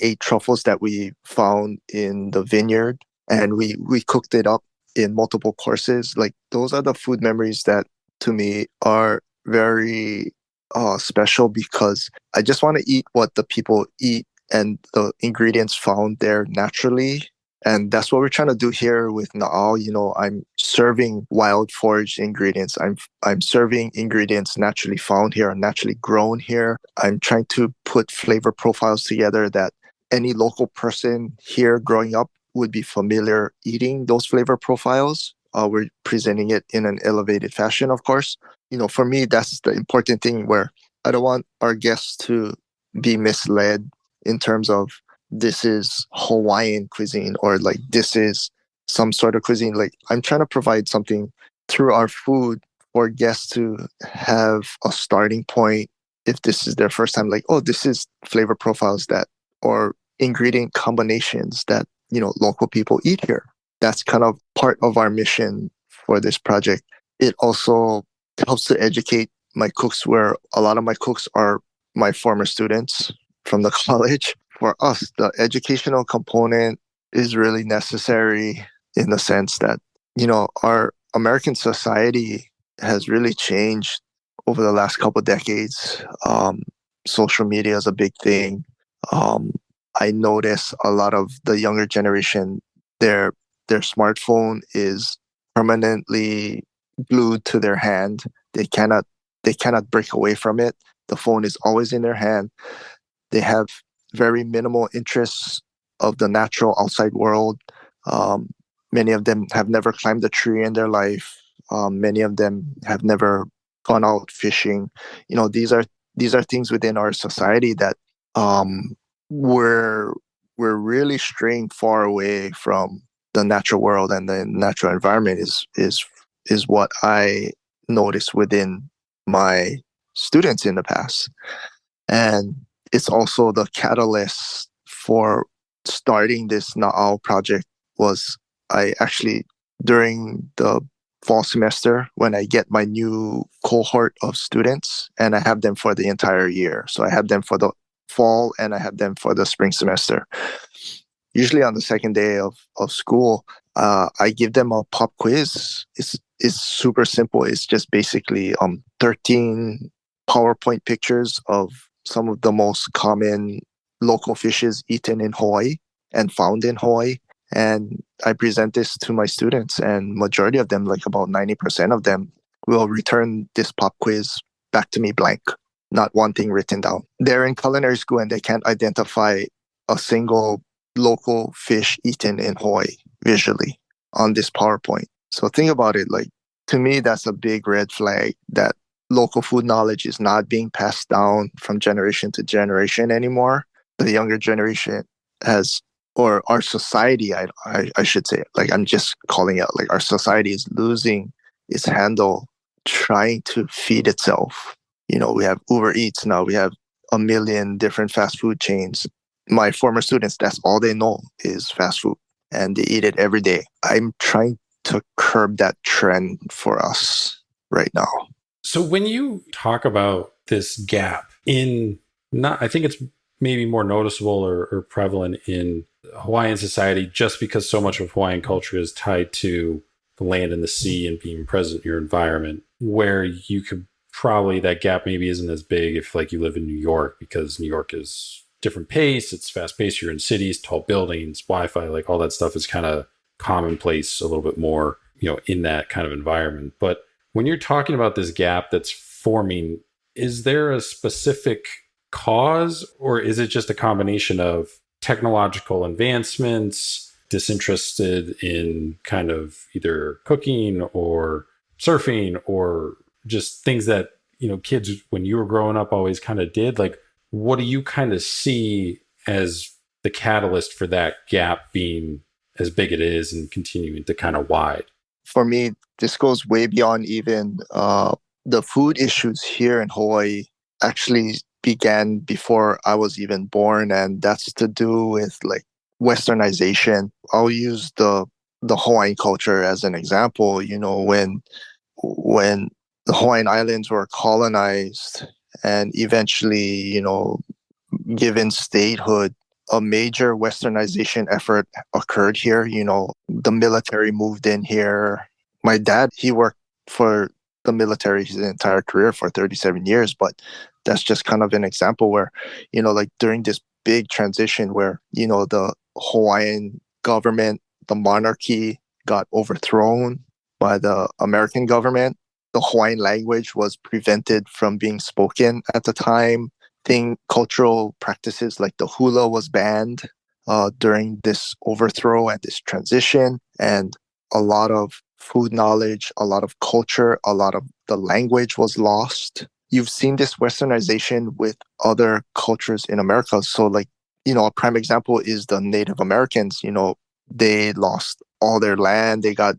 ate truffles that we found in the vineyard, and we cooked it up in multiple courses. Like those are the food memories that to me are very special, because I just want to eat what the people eat and the ingredients found there naturally. And that's what we're trying to do here with Na'au. I'm serving wild foraged ingredients. I'm serving ingredients naturally found here and naturally grown here. I'm trying to put flavor profiles together that any local person here growing up would be familiar eating those flavor profiles. We're presenting it in an elevated fashion, of course. For me, that's the important thing, where I don't want our guests to be misled in terms of this is Hawaiian cuisine or like this is some sort of cuisine. Like I'm trying to provide something through our food for guests to have a starting point if this is their first time, like, oh, this is flavor profiles that or ingredient combinations that, local people eat here. That's kind of part of our mission for this project. It also helps to educate my cooks, where a lot of my cooks are my former students from the college. For us, the educational component is really necessary in the sense that, our American society has really changed over the last couple of decades. Social media is a big thing. Um, I notice a lot of the younger generation, their their smartphone is permanently glued to their hand. They cannot they cannot break away from it. The phone is always in their hand. They have very minimal interests of the natural outside world. Um, Many of them have never climbed a tree in their life. Many of them have never gone out fishing. These are things within our society that um, we're we're really straying far away from the natural world, and the natural environment is what I noticed within my students in the past. And it's also the catalyst for starting this Na'au project. Was I actually, during the fall semester, when I get my new cohort of students, and I have them for the entire year. So I have them for the fall and I have them for the spring semester. Usually on the second day of school, I give them a pop quiz. It's super simple. It's just basically 13 PowerPoint pictures of some of the most common local fishes eaten in Hawaii and found in Hawaii. And I present this to my students, and majority of them, like about 90% of them, will return this pop quiz back to me blank, not one thing written down. They're in culinary school and they can't identify a single local fish eaten in Hawaii visually on this PowerPoint. So think about it. Like, to me, that's a big red flag that local food knowledge is not being passed down from generation to generation anymore. The younger generation has, or our society, I should say, like I'm just calling out, like our society is losing its handle trying to feed itself. We have Uber Eats now, we have a million different fast food chains. My former students, that's all they know is fast food, and they eat it every day. I'm trying to curb that trend for us right now. So when you talk about this gap in not, I think it's maybe more noticeable or prevalent in Hawaiian society just because so much of Hawaiian culture is tied to the land and the sea and being present in your environment, where you could probably, that gap maybe isn't as big if like you live in New York, because New York is different pace, it's fast paced, you're in cities, tall buildings, Wi-Fi, like all that stuff is kind of commonplace a little bit more, in that kind of environment. But when you're talking about this gap that's forming, is there a specific cause, or is it just a combination of technological advancements, disinterested in kind of either cooking or surfing, or just things that, kids when you were growing up always kind of did? Like, what do you kind of see as the catalyst for that gap being as big it is and continuing to kind of wide? For me, this goes way beyond even the food issues here in Hawaii actually began before I was even born, and that's to do with like westernization. I'll use the Hawaiian culture as an example. When the Hawaiian Islands were colonized and eventually, given statehood, a major westernization effort occurred here. The military moved in here. My dad, he worked for the military his entire career for 37 years, but that's just kind of an example where, like during this big transition where, the Hawaiian government, the monarchy got overthrown by the American government. The Hawaiian language was prevented from being spoken at the time. Cultural practices like the hula was banned during this overthrow and this transition, and a lot of food knowledge, a lot of culture, a lot of the language was lost. You've seen this westernization with other cultures in America. So like, a prime example is the Native Americans. They lost all their land. They got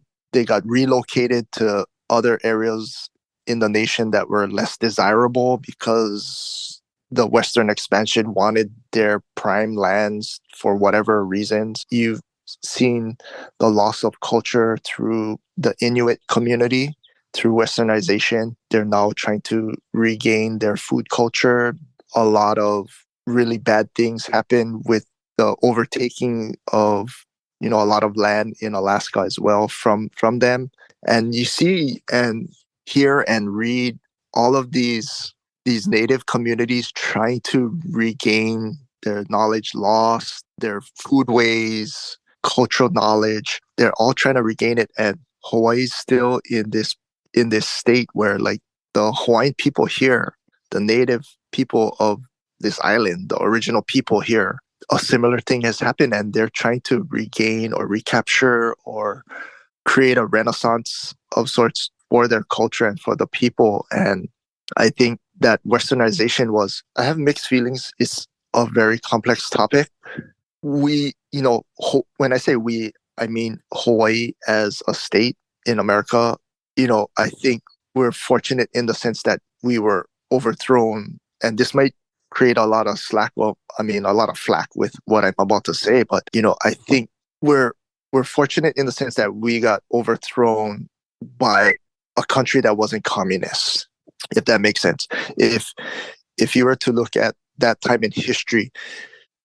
relocated to other areas in the nation that were less desirable because the Western expansion wanted their prime lands for whatever reasons. You've seen the loss of culture through the Inuit community, through westernization. They're now trying to regain their food culture. A lot of really bad things happen with the overtaking of, a lot of land in Alaska as well from them. And you see and hear and read all of these native communities trying to regain their knowledge lost, their foodways, cultural knowledge. They're all trying to regain it, and Hawaii's still in this state where like the Hawaiian people here, the native people of this island, the original people here, a similar thing has happened, and they're trying to regain or recapture or create a renaissance of sorts for their culture and for the people. And I think that westernization I have mixed feelings. It's a very complex topic. When I say we, I mean Hawaii as a state in America. I think we're fortunate in the sense that we were overthrown, and this might create a lot of slack. Well, I mean, a lot of flack with what I'm about to say, but I think we're fortunate in the sense that we got overthrown by a country that wasn't communist, if that makes sense. If you were to look at that time in history,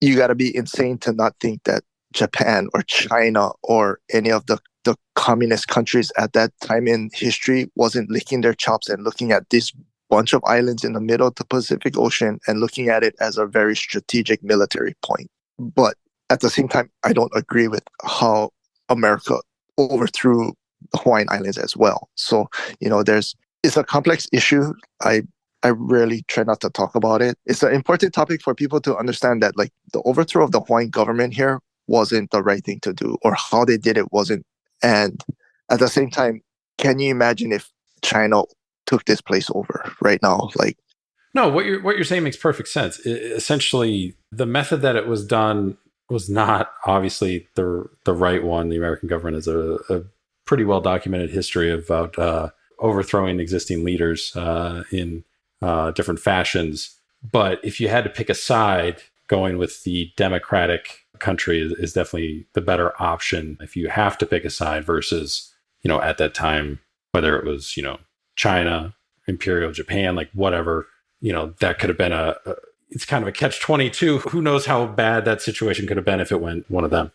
you got to be insane to not think that Japan or China or any of the communist countries at that time in history wasn't licking their chops and looking at this bunch of islands in the middle of the Pacific Ocean and looking at it as a very strategic military point. But at the same time, I don't agree with how America overthrew the Hawaiian Islands as well. So, it's a complex issue. I really try not to talk about it. It's an important topic for people to understand that like the overthrow of the Hawaiian government here wasn't the right thing to do, or how they did it wasn't. And at the same time, can you imagine if China took this place over right now? Like, No, what you're saying makes perfect sense. Essentially, the method that it was done was not obviously the right one. The American government has a pretty well documented history about overthrowing existing leaders in different fashions. But if you had to pick a side, going with the democratic country is definitely the better option. If you have to pick a side versus, at that time, whether it was, China, Imperial Japan, like whatever, that could have been it's kind of a catch-22. Who knows how bad that situation could have been if it went one of them.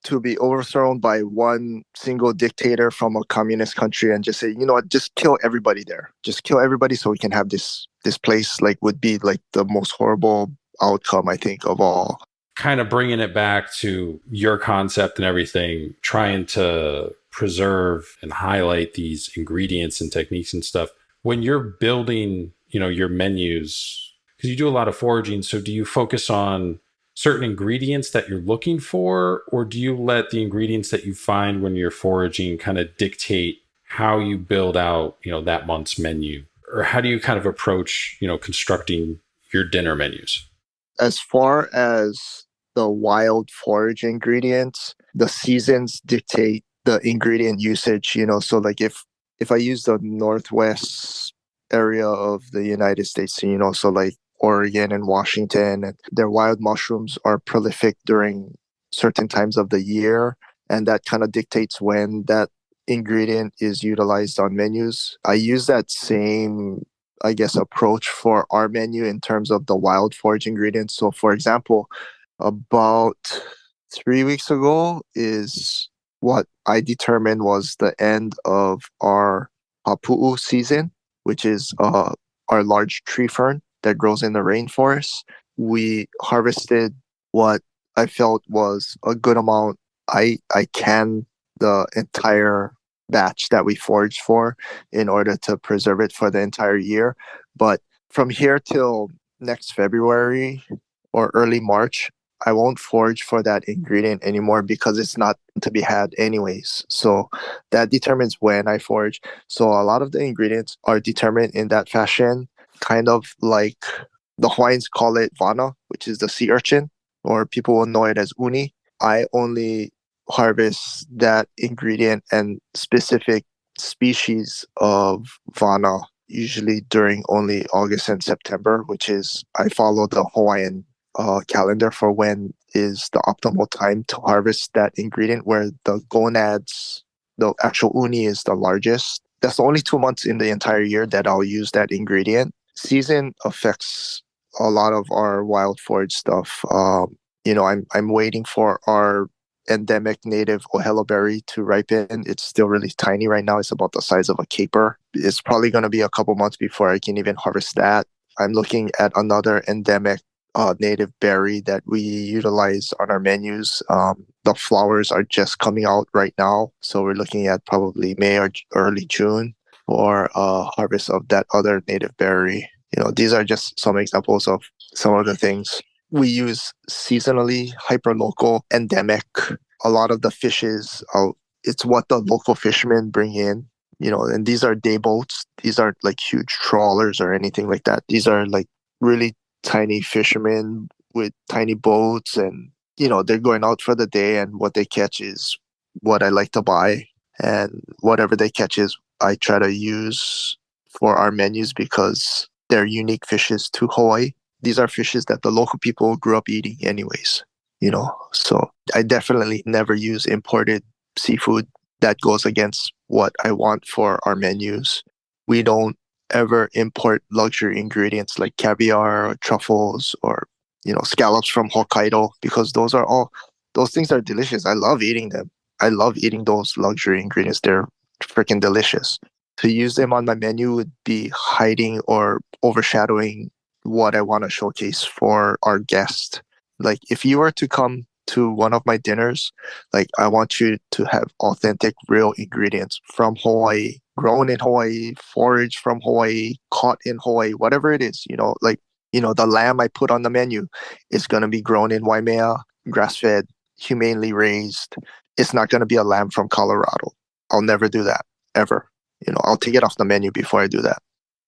To be overthrown by one single dictator from a communist country and just say, you know what, just kill everybody there. Just kill everybody so we can have this place, like, would be like the most horrible outcome, I think, of all. Kind of bringing it back to your concept and everything, trying to preserve and highlight these ingredients and techniques and stuff. When you're building, your menus, because you do a lot of foraging, so do you focus on certain ingredients that you're looking for, or do you let the ingredients that you find when you're foraging kind of dictate how you build out, that month's menu? Or how do you kind of approach, constructing your dinner menus? As far as the wild forage ingredients, the seasons dictate the ingredient usage, so like if I use the northwest area of the United States, so like Oregon and Washington, and their wild mushrooms are prolific during certain times of the year, and that kind of dictates when that ingredient is utilized on menus. I use that same, I guess, approach for our menu in terms of the wild forage ingredients. So, for example, about 3 weeks ago is what I determined was the end of our hapu'u season, which is our large tree fern that grows in the rainforest. We harvested what I felt was a good amount. I canned the entire batch that we foraged for in order to preserve it for the entire year. But from here till next February or early March, I won't forage for that ingredient anymore because it's not to be had anyways. So that determines when I forage. So a lot of the ingredients are determined in that fashion, kind of like the Hawaiians call it vana, which is the sea urchin, or people will know it as uni. I only harvest that ingredient and specific species of vana usually during only August and September, which is I follow the Hawaiian calendar for when is the optimal time to harvest that ingredient, where the gonads, the actual uni, is the largest. That's the only 2 months in the entire year that I'll use that ingredient. Season affects a lot of our wild forage stuff. I'm waiting for our endemic native ohelo berry to ripen. It's still really tiny right now. It's about the size of a caper. It's probably going to be a couple months before I can even harvest that. I'm looking at another endemic native berry that we utilize on our menus. The flowers are just coming out right now, so we're looking at probably May or early June for harvest of that other native berry. These are just some examples of some of the things we use seasonally, hyperlocal, endemic. A lot of the fishes, it's what the local fishermen bring in. And these are day boats. These aren't like huge trawlers or anything like that. These are like really tiny fishermen with tiny boats, and they're going out for the day, and what they catch is what I like to buy, and whatever they catch is I try to use for our menus because they're unique fishes to Hawaii. These are fishes that the local people grew up eating anyways, so I definitely never use imported seafood. That goes against what I want for our menus. We don't ever import luxury ingredients like caviar or truffles or scallops from Hokkaido, because those things are delicious. I love eating them. I love eating those luxury ingredients. They're freaking delicious. To use them on my menu would be hiding or overshadowing what I want to showcase for our guest. Like, if you were to come to one of my dinners, like, I want you to have authentic, real ingredients from Hawaii, grown in Hawaii, foraged from Hawaii, caught in Hawaii, whatever it is, the lamb I put on the menu is going to be grown in Waimea, grass-fed, humanely raised. It's not going to be a lamb from Colorado. I'll never do that, ever. I'll take it off the menu before I do that.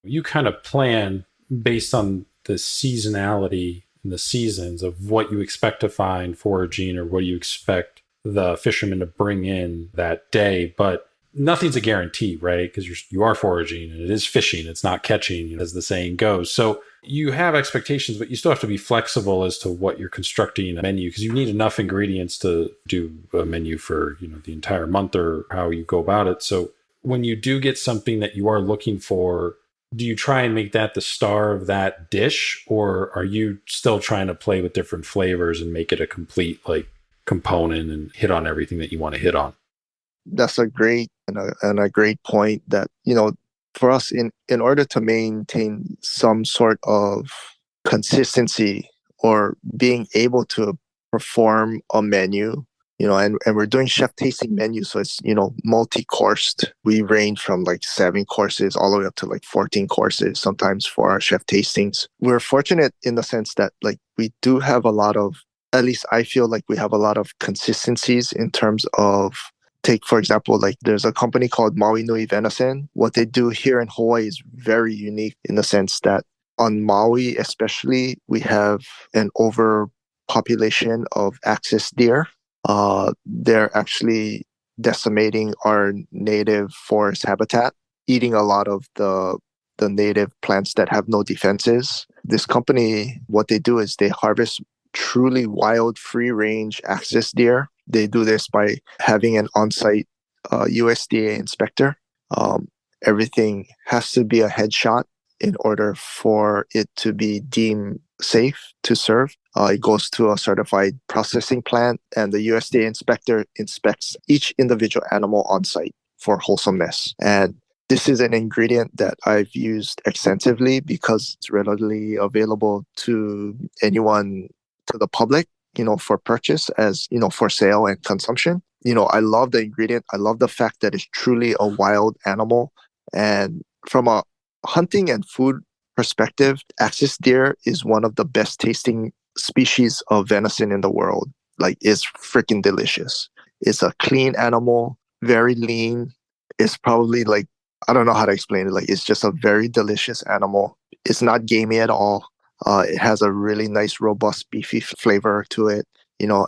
You kind of plan based on the seasonality and the seasons of what you expect to find foraging, or what you expect the fishermen to bring in that day. But nothing's a guarantee, right? Because you are foraging and it is fishing. It's not catching, as the saying goes. So you have expectations, but you still have to be flexible as to what you're constructing a menu, because you need enough ingredients to do a menu for, the entire month or how you go about it. So when you do get something that you are looking for, do you try and make that the star of that dish, or are you still trying to play with different flavors and make it a complete like component and hit on everything that you want to hit on? That's a great and a great point that, for us in order to maintain some sort of consistency or being able to perform a menu, and we're doing chef tasting menus. So it's, multi-coursed. We range from like 7 courses all the way up to like 14 courses sometimes for our chef tastings. We're fortunate in the sense that like we do have a lot of, at least I feel like we have a lot of consistencies in terms of, take for example, like there's a company called Maui Nui Venison. What they do here in Hawaii is very unique in the sense that on Maui especially, we have an overpopulation of axis deer. They're actually decimating our native forest habitat, eating a lot of the native plants that have no defenses. This company, what they do is they harvest truly wild, free range axis deer. They do this by having an on site USDA inspector. Um, Everything has to be a headshot in order for it to be deemed safe to serve. It goes to a certified processing plant, and the USDA inspector inspects each individual animal on site for wholesomeness. And this is an ingredient that I've used extensively because it's readily available to anyone, to the public, for purchase, as, for sale and consumption. I love the ingredient. I love the fact that it's truly a wild animal. And from a hunting and food perspective, axis deer is one of the best tasting species of venison in the world. Like, it's freaking delicious. It's a clean animal, very lean. It's probably like, I don't know how to explain it. Like, it's just a very delicious animal. It's not gamey at all. It has a really nice, robust, beefy flavor to it,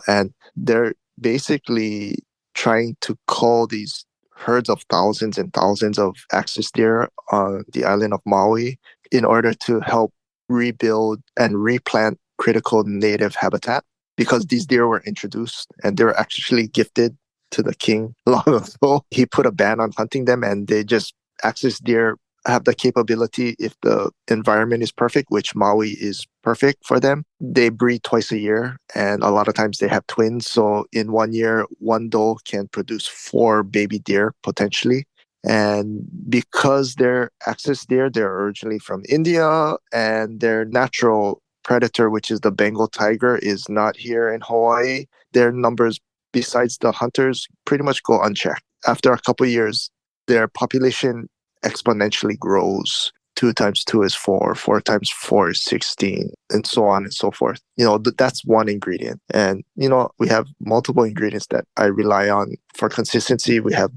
and they're basically trying to cull these herds of thousands and thousands of axis deer on the island of Maui in order to help rebuild and replant critical native habitat, because these deer were introduced and they were actually gifted to the king long ago. He put a ban on hunting them, and they just, axis deer have the capability, if the environment is perfect, which Maui is perfect for them, they breed twice a year, and a lot of times they have twins. So in one year, one doe can produce 4 baby deer potentially. And because they're axis deer, they're originally from India, and their natural predator, which is the Bengal tiger, is not here in Hawaii. Their numbers, besides the hunters, pretty much go unchecked. After a couple of years, their population exponentially grows. 2 times 2 is 4, 4 times 4 is 16, and so on and so forth. That's one ingredient. And, we have multiple ingredients that I rely on for consistency. We have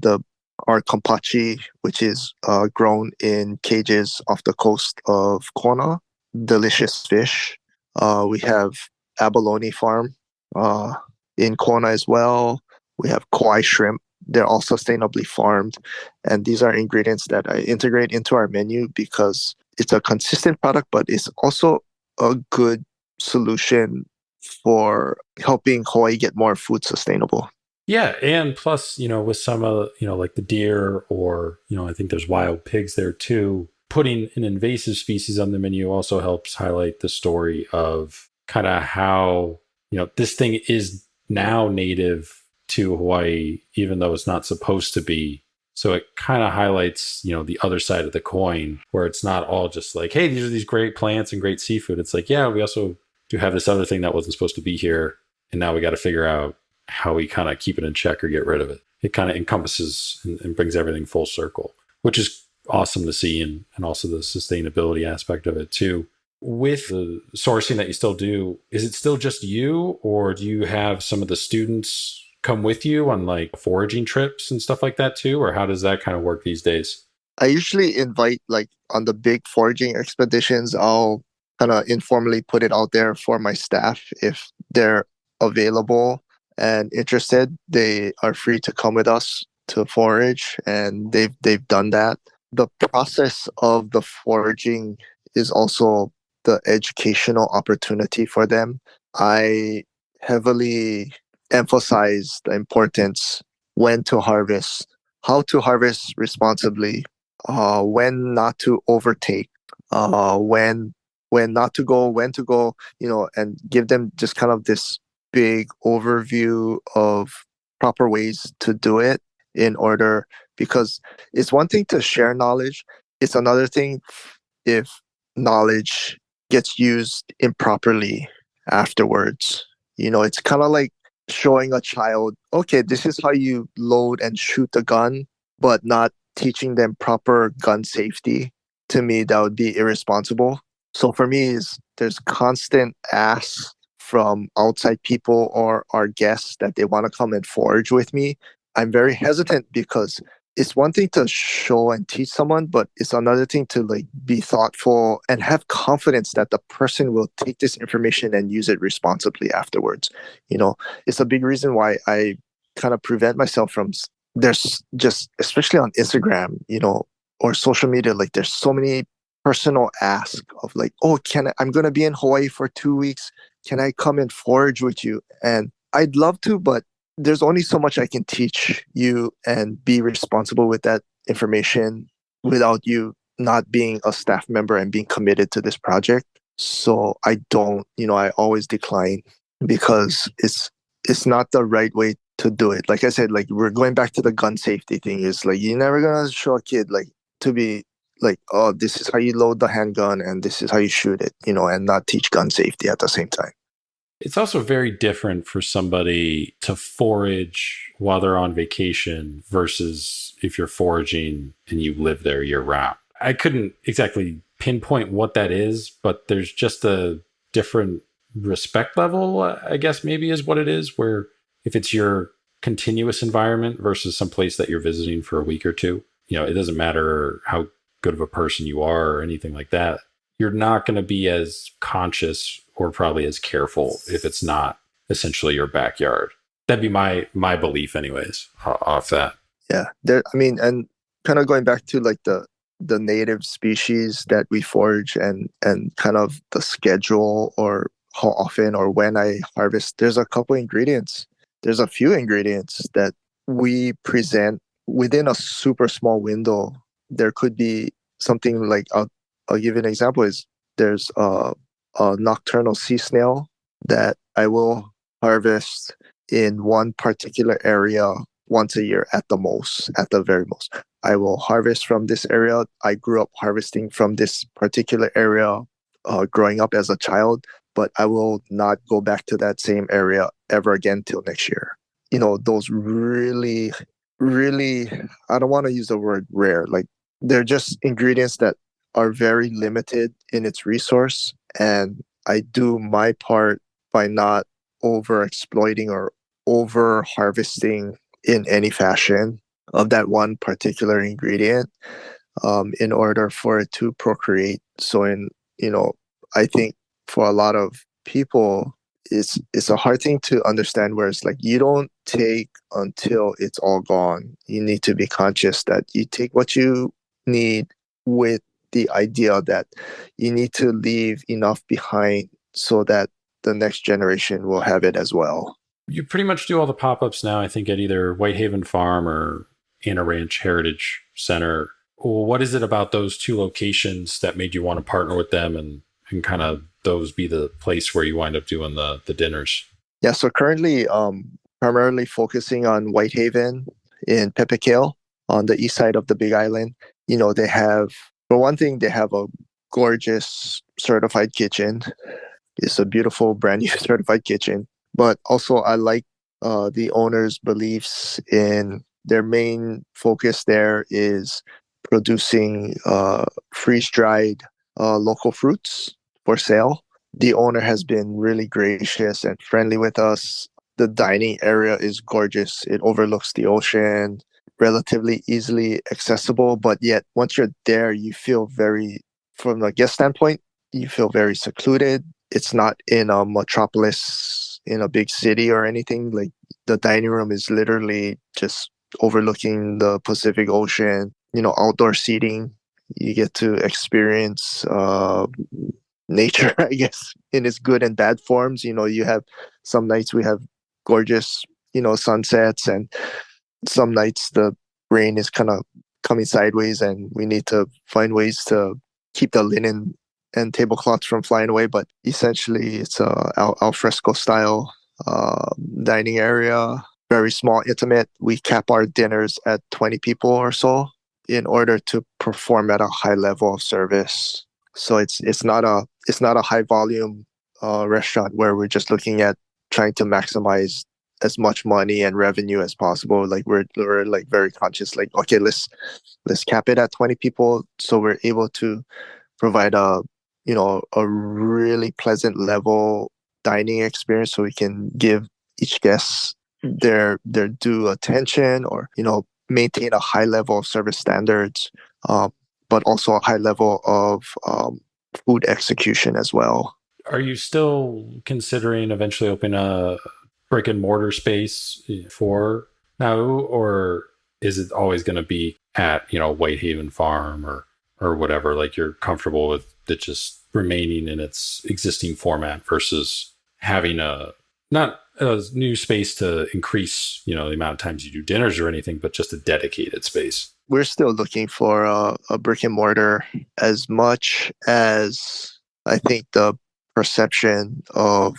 our kampachi, which is grown in cages off the coast of Kona. Delicious fish. We have abalone farm in Kona as well. We have koi shrimp. They're all sustainably farmed. And these are ingredients that I integrate into our menu because it's a consistent product, but it's also a good solution for helping Hawaii get more food sustainable. Yeah, and plus, with some of, like the deer, or, I think there's wild pigs there too. Putting an invasive species on the menu also helps highlight the story of kind of how, this thing is now native to Hawaii, even though it's not supposed to be. So it kind of highlights, the other side of the coin, where it's not all just like, hey, these are these great plants and great seafood. It's like, yeah, we also do have this other thing that wasn't supposed to be here. And now we got to figure out how we kind of keep it in check or get rid of it. It kind of encompasses and brings everything full circle, which is awesome to see. And also the sustainability aspect of it too. With the sourcing that you still do, is it still just you, or do you have some of the students come with you on like foraging trips and stuff like that too? Or how does that kind of work these days? I usually invite, like, on the big foraging expeditions, I'll kind of informally put it out there for my staff. If they're available and interested, they are free to come with us to forage, and they've done that. The process of the foraging is also the educational opportunity for them. I heavily emphasize the importance when to harvest, how to harvest responsibly, when not to overtake, when not to go, when to go, and give them just kind of this big overview of proper ways to do it in order, because it's one thing to share knowledge, it's another thing if knowledge gets used improperly afterwards. It's kind of like showing a child, okay, this is how you load and shoot a gun, but not teaching them proper gun safety. To me, that would be irresponsible. So for me, is there's constant asks from outside people or our guests that they want to come and forage with me. I'm very hesitant because it's one thing to show and teach someone, but it's another thing to like be thoughtful and have confidence that the person will take this information and use it responsibly afterwards. It's a big reason why I kind of prevent myself from there's just, especially on Instagram, or social media, like there's so many personal asks of like, oh, I'm going to be in Hawaii for 2 weeks. Can I come and forage with you? And I'd love to, but there's only so much I can teach you and be responsible with that information without you not being a staff member and being committed to this project. So I don't, I always decline because it's not the right way to do it. Like I said, like we're going back to the gun safety thing. Is like you're never gonna show a kid like to be like, oh, this is how you load the handgun and this is how you shoot it, and not teach gun safety at the same time. It's also very different for somebody to forage while they're on vacation versus if you're foraging and you live there year round. I couldn't exactly pinpoint what that is, but there's just a different respect level, I guess maybe is what it is, where if it's your continuous environment versus some place that you're visiting for a week or two, it doesn't matter how good of a person you are or anything like that. You're not going to be as conscious or probably as careful if it's not essentially your backyard. That'd be my belief, anyways, off that. Yeah, and kind of going back to like the native species that we forage and kind of the schedule or how often or when I harvest. There's a couple ingredients. There's a few ingredients that we present within a super small window. There could be something like I'll give you an example. Is there's a nocturnal sea snail that I will harvest in one particular area once a year at the very most. I will harvest from this area. I grew up harvesting from this particular area growing up as a child, but I will not go back to that same area ever again till next year. Those really, really, I don't want to use the word rare, like they're just ingredients that are very limited in its resource. And I do my part by not over exploiting or over harvesting in any fashion of that one particular ingredient in order for it to procreate. So I think for a lot of people, it's a hard thing to understand where it's like you don't take until it's all gone. You need to be conscious that you take what you need with the idea that you need to leave enough behind so that the next generation will have it as well. You pretty much do all the pop-ups now, I think, at either Whitehaven Farm or Anna Ranch Heritage Center. What is it about those two locations that made you want to partner with them and kind of those be the place where you wind up doing the dinners? Yeah, so currently primarily focusing on Whitehaven in Peppercale on the east side of the Big Island. They have, for one thing, they have a gorgeous certified kitchen. It's a beautiful brand new certified kitchen. But also I like the owner's beliefs in their main focus there is producing freeze-dried local fruits for sale. The owner has been really gracious and friendly with us. The dining area is gorgeous. It overlooks the ocean, relatively easily accessible, but yet once you're there, you feel from a guest standpoint, you feel very secluded. It's not in a metropolis, in a big city or anything. Like the dining room is literally just overlooking the Pacific Ocean, outdoor seating. You get to experience nature, I guess, in its good and bad forms. You have some nights we have gorgeous, sunsets, and some nights the rain is kind of coming sideways, and we need to find ways to keep the linen and tablecloths from flying away. But essentially, it's a al fresco style dining area, very small, intimate. We cap our dinners at 20 people or so in order to perform at a high level of service. So it's not a high volume restaurant where we're just looking at trying to maximize as much money and revenue as possible. Like we're like very conscious. Like, okay, let's cap it at 20 people so we're able to provide a really pleasant level dining experience, so we can give each guest their due attention, or maintain a high level of service standards, um, but also a high level of food execution as well. Are you still considering eventually opening a brick and mortar space for now, or is it always going to be at Whitehaven Farm or whatever? Like you're comfortable with it just remaining in its existing format versus having a not a new space to increase the amount of times you do dinners or anything, but just a dedicated space. We're still looking for a brick and mortar, as much as I think the perception of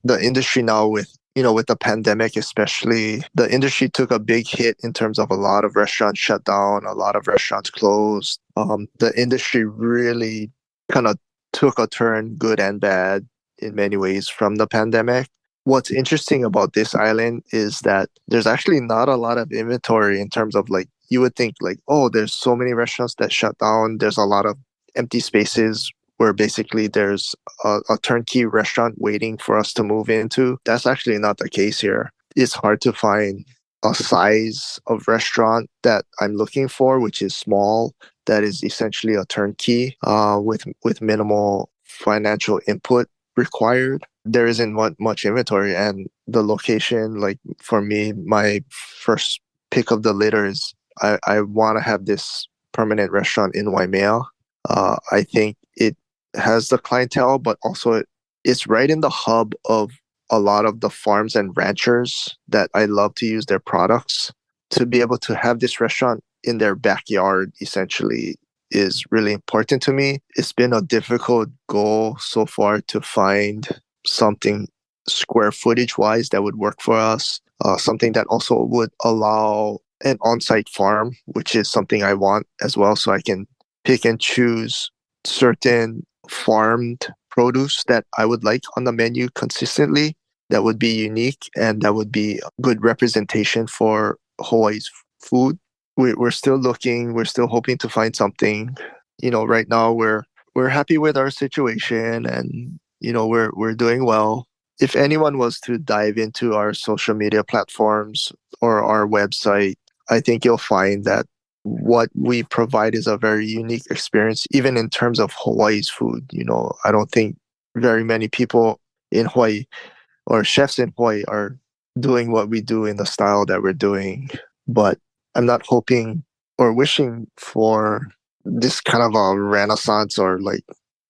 the industry now, with the pandemic especially, the industry took a big hit in terms of a lot of restaurants shut down, a lot of restaurants closed. The industry really kind of took a turn, good and bad, in many ways from the pandemic. What's interesting about this island is that there's actually not a lot of inventory, in terms of, like, you would think like, oh, there's so many restaurants that shut down. There's a lot of empty spaces where basically there's a turnkey restaurant waiting for us to move into. That's actually not the case here. It's hard to find a size of restaurant that I'm looking for, which is small, that is essentially a turnkey with minimal financial input required. There isn't much inventory, and the location, like for me, my first pick of the litter is I want to have this permanent restaurant in Waimea. I think it has the clientele, but also it's right in the hub of a lot of the farms and ranchers that I love to use their products. To be able to have this restaurant in their backyard essentially is really important to me. It's been a difficult goal so far to find something square footage wise that would work for us, something that also would allow an on-site farm, which is something I want as well, so I can pick and choose certain farmed produce that I would like on the menu consistently, that would be unique and that would be good representation for Hawaii's food. We're still looking, we're still hoping to find something. Right now we're happy with our situation, and we're doing well. If anyone was to dive into our social media platforms or our website, I think you'll find that what we provide is a very unique experience, even in terms of Hawaii's food. I don't think very many people in Hawaii, or chefs in Hawaii, are doing what we do in the style that we're doing. But I'm not hoping or wishing for this kind of a renaissance, or like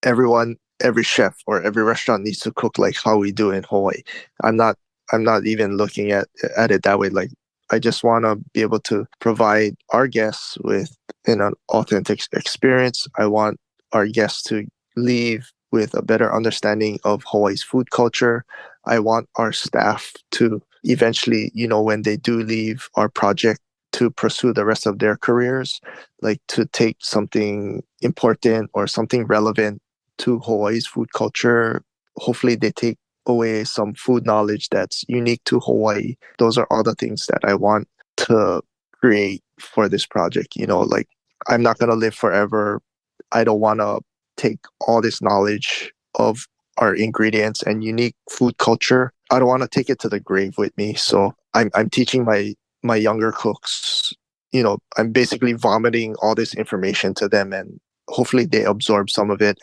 every chef or every restaurant needs to cook like how we do in Hawaii. I'm not I'm not even looking at it that way. Like, I just want to be able to provide our guests with an authentic experience. I want our guests to leave with a better understanding of Hawaii's food culture. I want our staff to eventually, when they do leave our project, to pursue the rest of their careers, like to take something important or something relevant to Hawaii's food culture. Hopefully they take away some food knowledge that's unique to Hawaii. Those are all the things that I want to create for this project. Like, I'm not going to live forever. I don't want to take all this knowledge of our ingredients and unique food culture. I don't want to take it to the grave with me. So I'm teaching my younger cooks, I'm basically vomiting all this information to them, and hopefully they absorb some of it,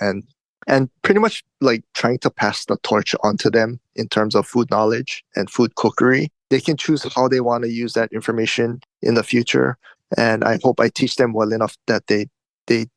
and pretty much like trying to pass the torch onto them in terms of food knowledge and food cookery. They can choose how they want to use that information in the future. And I hope I teach them well enough that they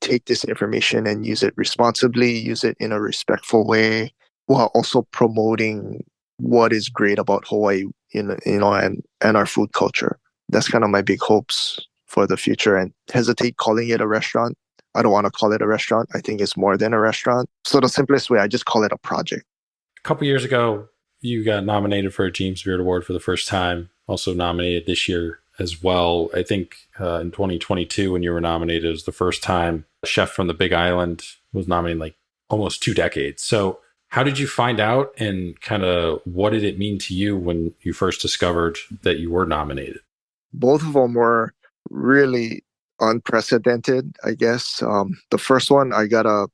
take this information and use it responsibly, use it in a respectful way, while also promoting what is great about Hawaii, and our food culture. That's kind of my big hopes for the future and hesitate calling it a restaurant. I don't want to call it a restaurant. I think it's more than a restaurant. So the simplest way, I just call it a project. A couple years ago, you got nominated for a James Beard Award for the first time. Also nominated this year as well. I think in 2022, when you were nominated, it was the first time a chef from the Big Island was nominated, like almost 2 decades. So how did you find out, and kind of what did it mean to you when you first discovered that you were nominated? Both of them were really unprecedented, I guess. The first one, I got a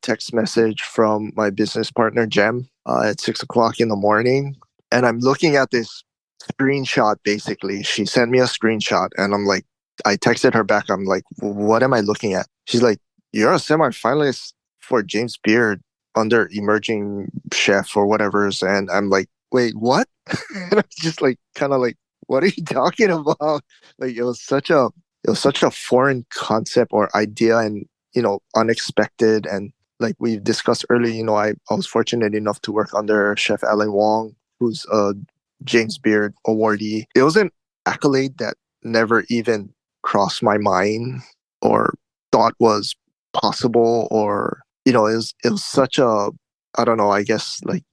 text message from my business partner Jem at 6 o'clock in the morning, and I'm looking at this screenshot. Basically, she sent me a screenshot, and I'm like, I texted her back. I'm like, what am I looking at? She's like, you're a semi-finalist for James Beard under emerging chef or whatever's, and I'm like, wait, what? And I'm just like, kind of like, what are you talking about? Like it was such a foreign concept or idea, and unexpected. And like we've discussed earlier, I was fortunate enough to work under Chef Alan Wong, who's a James Beard awardee. It was an accolade that never even crossed my mind or thought was possible, or it was such a, I don't know, I guess, like,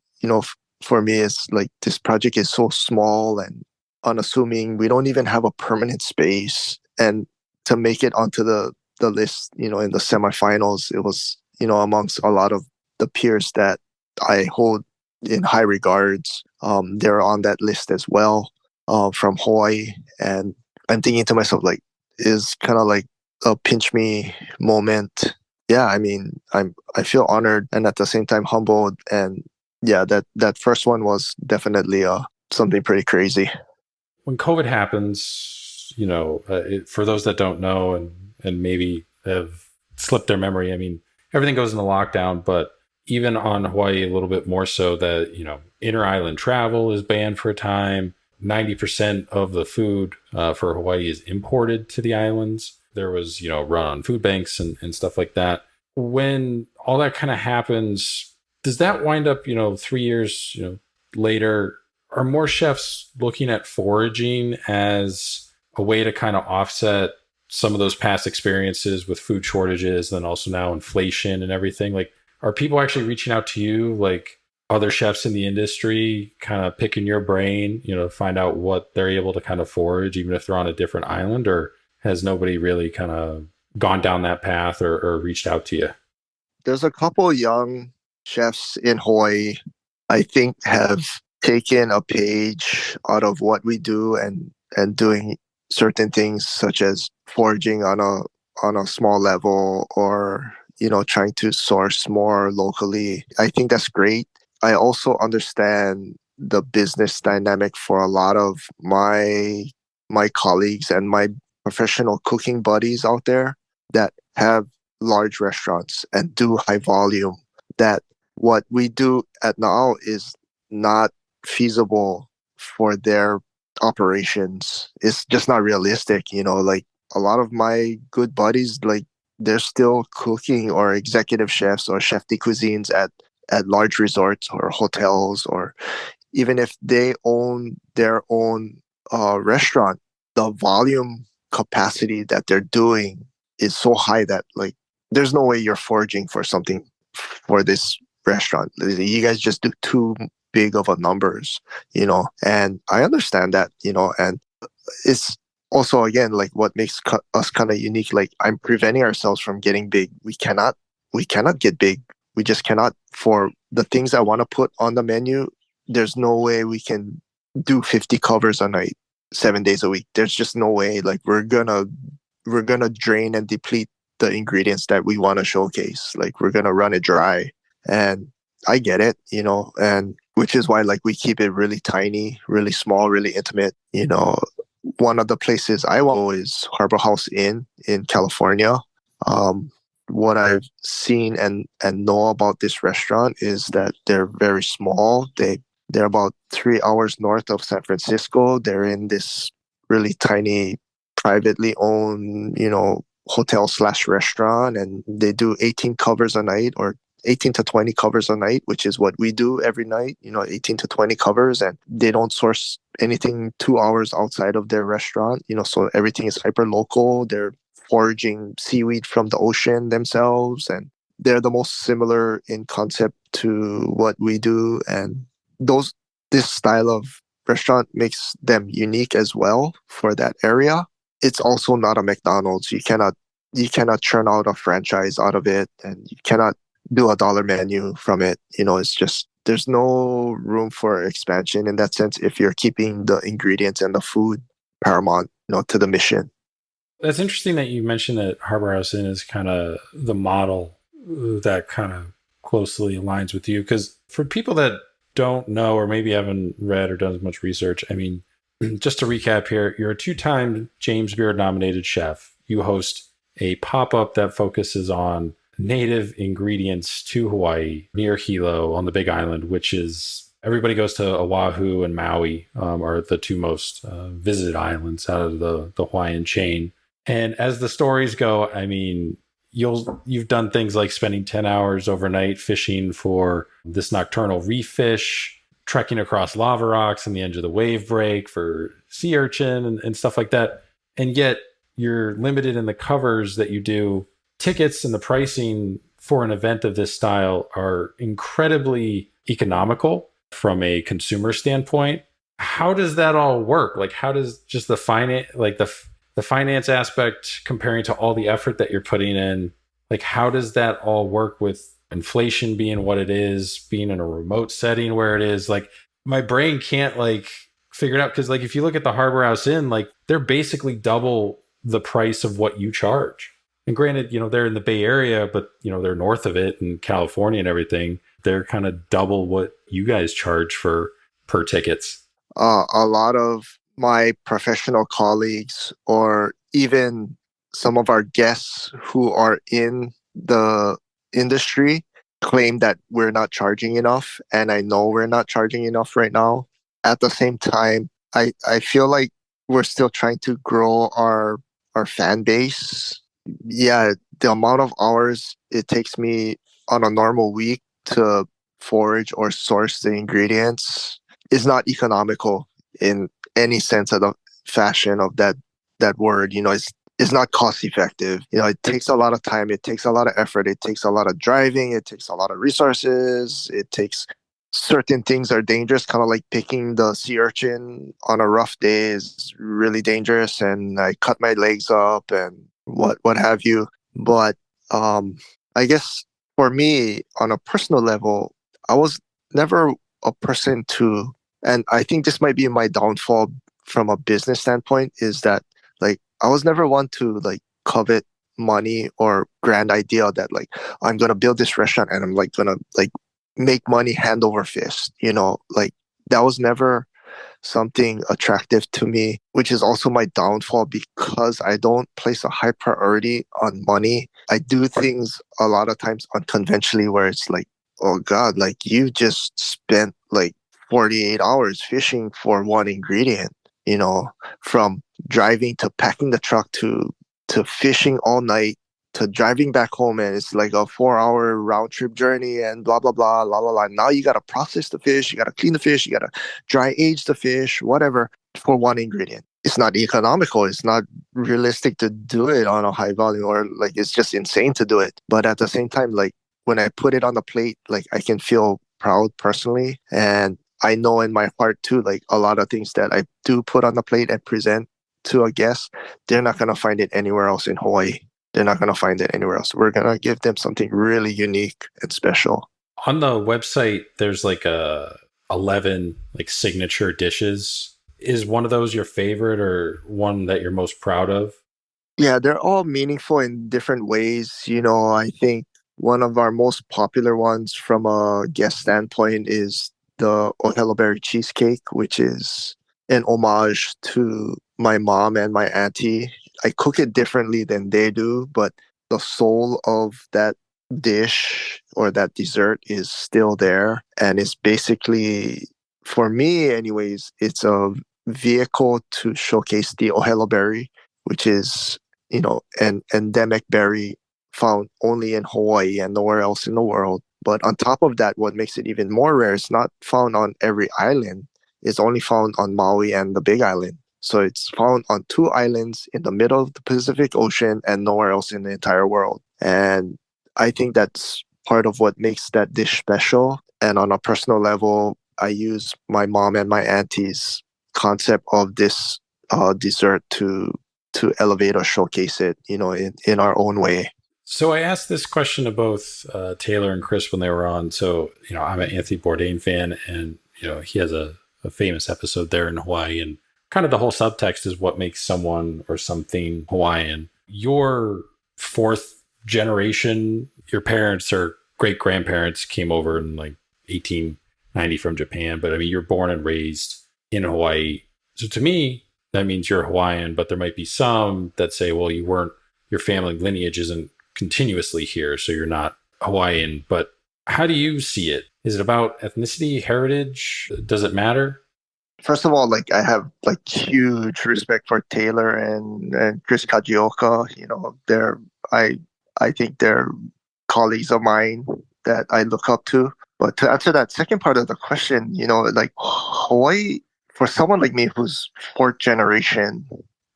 for me, it's like this project is so small and unassuming. We don't even have a permanent space. And to make it onto the list, in the semifinals, it was, amongst a lot of the peers that I hold in high regards. They're on that list as well, from Hawaii. And I'm thinking to myself, like, is kind of like a pinch me moment. Yeah, I mean, I feel honored and at the same time humbled. And yeah, that first one was definitely something pretty crazy. When COVID happens, for those that don't know, and maybe have slipped their memory, I mean, everything goes into lockdown, but even on Hawaii, a little bit more so that, inter island travel is banned for a time. 90% of the food for Hawaii is imported to the islands. There was, run on food banks and stuff like that. When all that kind of happens, does that wind up, 3 years, later? Are more chefs looking at foraging as a way to kind of offset some of those past experiences with food shortages, then also now inflation and everything? Like, are people actually reaching out to you, like other chefs in the industry, kind of picking your brain, to find out what they're able to kind of forage, even if they're on a different island? Or has nobody really kind of gone down that path or reached out to you? There's a couple young chefs in Hawaii, I think, have taken a page out of what we do, and doing certain things such as foraging on a small level, or trying to source more locally. I think that's great. I also understand the business dynamic for a lot of my colleagues and my professional cooking buddies out there that have large restaurants and do high volume, that what we do at now is not feasible for their operations. It's just not realistic. Like a lot of my good buddies, like, they're still cooking or executive chefs or chef de cuisines at large resorts or hotels, or even if they own their own restaurant, the volume capacity that they're doing is so high that, like, there's no way you're foraging for something for this restaurant. You guys just do too big of a numbers, and I understand that, and it's also, again, like, what makes us kind of unique. Like, I'm preventing ourselves from getting big. We cannot get big. We just cannot. For the things I want to put on the menu, there's no way we can do 50 covers a night, 7 days a week. There's just no way. Like, we're gonna drain and deplete the ingredients that we want to showcase. Like, we're gonna run it dry. And I get it, and which is why, like, we keep it really tiny, really small, really intimate. One of the places I want to go is Harbor House Inn in California. What I've seen and know about this restaurant is that they're very small. They're about 3 hours north of San Francisco. They're in this really tiny, privately owned, hotel slash restaurant, and they do 18 covers a night, or 18 to 20 covers a night, which is what we do every night, 18 to 20 covers. And they don't source anything 2 hours outside of their restaurant, so everything is hyper local. They're foraging seaweed from the ocean themselves. And they're the most similar in concept to what we do. And this style of restaurant makes them unique as well for that area. It's also not a McDonald's. You cannot churn out a franchise out of it, and you cannot do a dollar menu from it. It's just there's no room for expansion in that sense if you're keeping the ingredients and the food paramount, to the mission. That's interesting that you mentioned that Harbor House Inn is kind of the model that kind of closely aligns with you. Because for people that don't know or maybe haven't read or done as much research, I mean, just to recap here, you're a two-time James Beard nominated chef. You host a pop-up that focuses on native ingredients to Hawaii near Hilo on the Big Island, which is everybody goes to Oahu and Maui are the two most visited islands out of the Hawaiian chain. And as the stories go, I mean, you've done things like spending 10 hours overnight fishing for this nocturnal reef fish, trekking across lava rocks on the edge of the wave break for sea urchin and stuff like that. And yet you're limited in the covers that you do. Tickets and the pricing for an event of this style are incredibly economical from a consumer standpoint. How does that all work? Like, how does just the finance, like the finance aspect comparing to all the effort that you're putting in, like, how does that all work with inflation being what it is, being in a remote setting where it is? Like, my brain can't like figure it out. Cause like, if you look at the Harbor House Inn, like they're basically double the price of what you charge. And granted, they're in the Bay Area, but they're north of it in California and everything. They're kind of double what you guys charge for per tickets. A lot of my professional colleagues, or even some of our guests who are in the industry, claim that we're not charging enough. And I know we're not charging enough right now. At the same time, I feel like we're still trying to grow our fan base. Yeah, the amount of hours it takes me on a normal week to forage or source the ingredients is not economical in any sense of the fashion of that word. It's not cost effective. It takes a lot of time, it takes a lot of effort, it takes a lot of driving, it takes a lot of resources, it takes certain things are dangerous, kind of like picking the sea urchin on a rough day is really dangerous, and I cut my legs up and what have you. But I guess for me, on a personal level, I was never a person to, and I think this might be my downfall from a business standpoint, is that like I was never one to like covet money or grand idea that like I'm gonna build this restaurant and I'm like gonna like make money hand over fist. Like that was never something attractive to me, which is also my downfall because I don't place a high priority on money. I do things a lot of times unconventionally where it's like, oh God, like you just spent like 48 hours fishing for one ingredient, from driving to packing the truck to fishing all night to driving back home, and it's like a 4 hour round trip journey and blah blah blah la la la. Now you gotta process the fish, you gotta clean the fish, you gotta dry age the fish, whatever, for one ingredient. It's not economical, it's not realistic to do it on a high volume, or like it's just insane to do it. But at the same time, like when I put it on the plate, like I can feel proud personally. And I know in my heart too, like a lot of things that I do put on the plate and present to a guest, they're not gonna find it anywhere else in Hawaii. They're not going to find it anywhere else. We're going to give them something really unique and special. On the website, there's like 11 like signature dishes. Is one of those your favorite or one that you're most proud of? Yeah, they're all meaningful in different ways. I think one of our most popular ones from a guest standpoint is the Ohelo berry cheesecake, which is an homage to my mom and my auntie. I cook it differently than they do, but the soul of that dish or that dessert is still there. And it's basically, for me anyways, it's a vehicle to showcase the Ohelo berry, which is, an endemic berry found only in Hawaii and nowhere else in the world. But on top of that, what makes it even more rare, it's not found on every island. It's only found on Maui and the Big Island. So it's found on two islands in the middle of the Pacific Ocean and nowhere else in the entire world. And I think that's part of what makes that dish special. And on a personal level, I use my mom and my auntie's concept of this dessert to elevate or showcase it, in our own way. So I asked this question to both Taylor and Chris when they were on. So, I'm an Anthony Bourdain fan, and, he has a famous episode there in Hawaii. And kind of the whole subtext is what makes someone or something Hawaiian. Your fourth generation, your parents or great grandparents came over in like 1890 from Japan. But I mean, you're born and raised in Hawaii. So to me, that means you're Hawaiian, but there might be some that say, well, your family lineage isn't continuously here, so you're not Hawaiian. But how do you see it? Is it about ethnicity, heritage? Does it matter? First of all, like I have like huge respect for Taylor and Chris Kajioka. I think they're colleagues of mine that I look up to. But to answer that second part of the question, like Hawaii, for someone like me who's fourth generation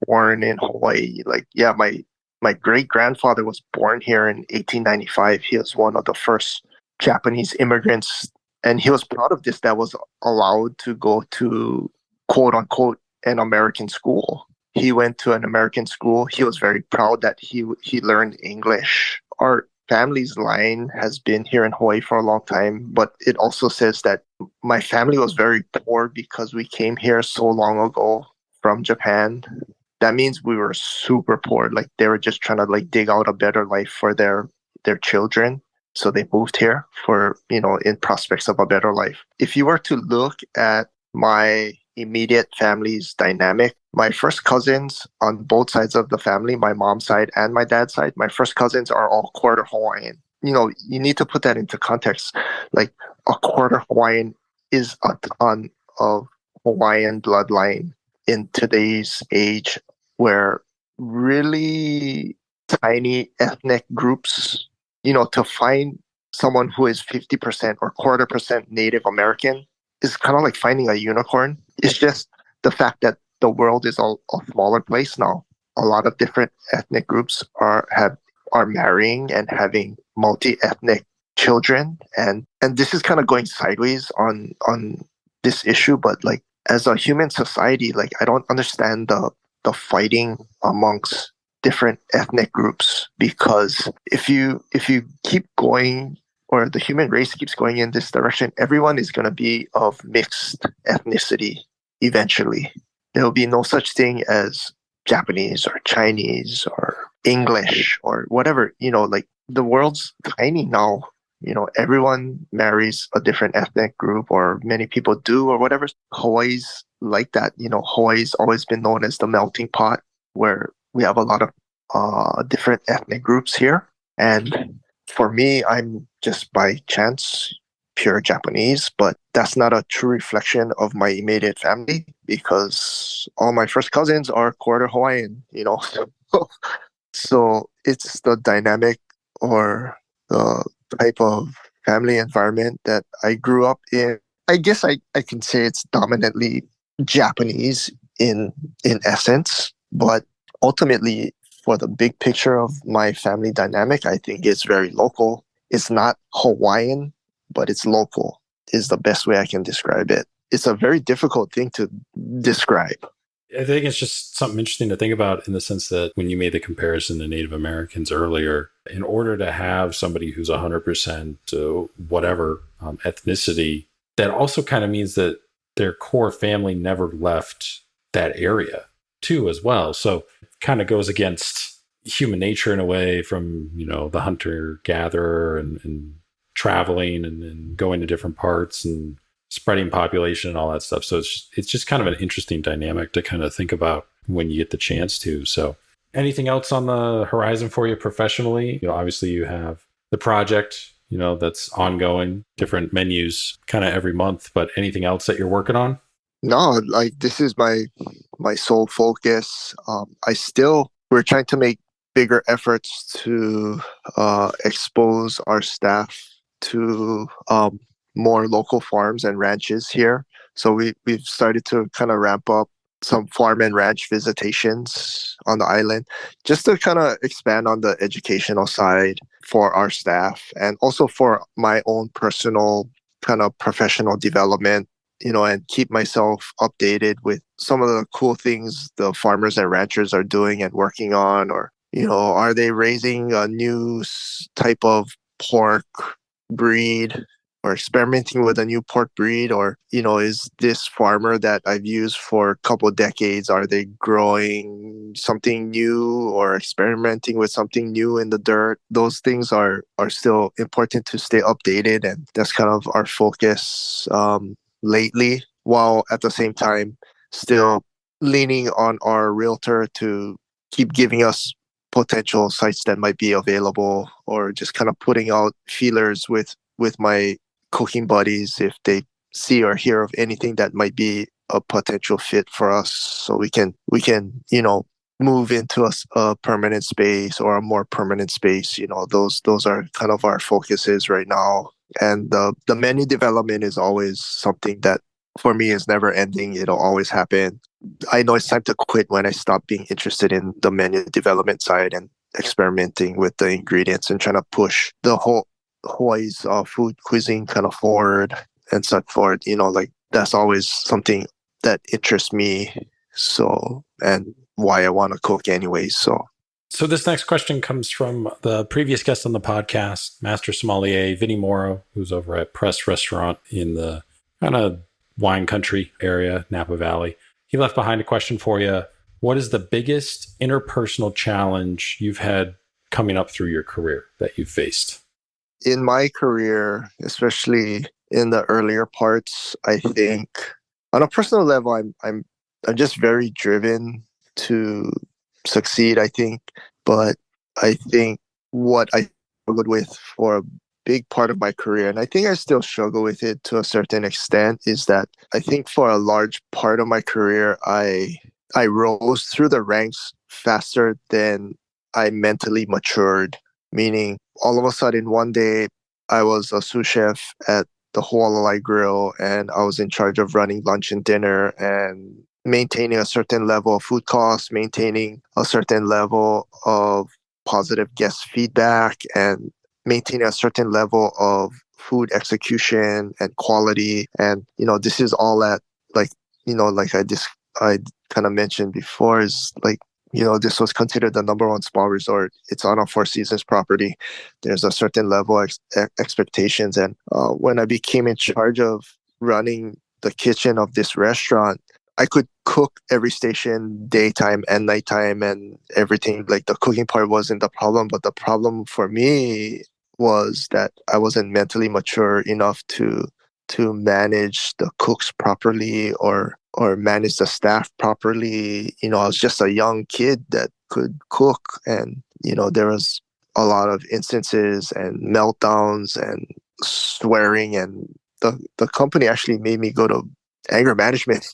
born in Hawaii, like yeah, my great grandfather was born here in 1895. He was one of the first Japanese immigrants, and he was proud of this, that was allowed to go to quote unquote an American school. He went to an American school. He was very proud that he learned English. Our family's line has been here in Hawaii for a long time, but it also says that my family was very poor because we came here so long ago from Japan. That means we were super poor. Like they were just trying to like dig out a better life for their children. So they moved here for, in prospects of a better life. If you were to look at my immediate family's dynamic, my first cousins on both sides of the family, my mom's side and my dad's side, my first cousins are all quarter Hawaiian. You need to put that into context. Like a quarter Hawaiian is a ton of Hawaiian bloodline in today's age, where really tiny ethnic groups, to find someone who is 50% or quarter percent Native American is kind of like finding a unicorn. It's just the fact that the world is a smaller place now. A lot of different ethnic groups are marrying and having multi-ethnic children, and this is kind of going sideways on this issue. But like as a human society, like I don't understand the fighting amongst different ethnic groups, because if you keep going, or the human race keeps going in this direction, everyone is going to be of mixed ethnicity eventually. There will be no such thing as Japanese or Chinese or English or whatever. Like the world's tiny now. Everyone marries a different ethnic group, or many people do, or whatever. Hawaii's like that. Hawaii's always been known as the melting pot, where we have a lot of different ethnic groups here. And for me, I'm just by chance pure Japanese, but that's not a true reflection of my immediate family, because all my first cousins are quarter Hawaiian, So it's the dynamic, or the type of family environment that I grew up in. I guess I can say it's dominantly Japanese in essence, but ultimately for the big picture of my family dynamic, I think it's very local. It's not Hawaiian, but it's local is the best way I can describe it. It's a very difficult thing to describe. I think it's just something interesting to think about, in the sense that when you made the comparison to Native Americans earlier, in order to have somebody who's 100% whatever ethnicity, that also kind of means that their core family never left that area too as well. So it kind of goes against human nature in a way, from, the hunter-gatherer and traveling and going to different parts and spreading population and all that stuff. So it's just kind of an interesting dynamic to kind of think about when you get the chance to. So anything else on the horizon for you professionally? Obviously you have the project, that's ongoing, different menus kind of every month, but anything else that you're working on? No, like this is my sole focus. We're trying to make bigger efforts to expose our staff to more local farms and ranches here. So we've started to kind of ramp up some farm and ranch visitations on the island just to kind of expand on the educational side for our staff and also for my own personal kind of professional development, and keep myself updated with some of the cool things the farmers and ranchers are doing and working on, or, are they raising a new type of pork breed or experimenting with a new pork breed, or, is this farmer that I've used for a couple of decades, are they growing something new or experimenting with something new in the dirt? Those things are still important to stay updated, and that's kind of our focus lately, while at the same time still leaning on our realtor to keep giving us potential sites that might be available, or just kind of putting out feelers with my cooking buddies if they see or hear of anything that might be a potential fit for us, so we can move into a permanent space or a more permanent space. Those are kind of our focuses right now. And the menu development is always something that for me is never ending. It'll always happen. I know it's time to quit when I stop being interested in the menu development side and experimenting with the ingredients and trying to push the whole Hawaii's food cuisine kind of forward and such forward. Like that's always something that interests me. So, and why I want to cook anyway. So this next question comes from the previous guest on the podcast, Master Sommelier Vinny Morrow, who's over at Press Restaurant in the kind of wine country area, Napa Valley. He left behind a question for you. What is the biggest interpersonal challenge you've had coming up through your career that you've faced? In my career, especially in the earlier parts, I think on a personal level, I'm just very driven to succeed, I think. But I think what I struggled with for a big part of my career, and I think I still struggle with it to a certain extent, is that I think for a large part of my career, I rose through the ranks faster than I mentally matured. Meaning, all of a sudden, one day, I was a sous chef at the Hualalai Grill, and I was in charge of running lunch and dinner and maintaining a certain level of food costs, maintaining a certain level of positive guest feedback, and maintaining a certain level of food execution and quality. And, this is all at like, like I kind of mentioned before, is like, this was considered the number one spa resort. It's on a Four Seasons property. There's a certain level of expectations. And when I became in charge of running the kitchen of this restaurant, I could cook every station daytime and nighttime and everything. Like the cooking part wasn't the problem, but the problem for me was that I wasn't mentally mature enough to manage the cooks properly, or manage the staff properly. I was just a young kid that could cook, and there was a lot of instances and meltdowns and swearing, and the company actually made me go to anger management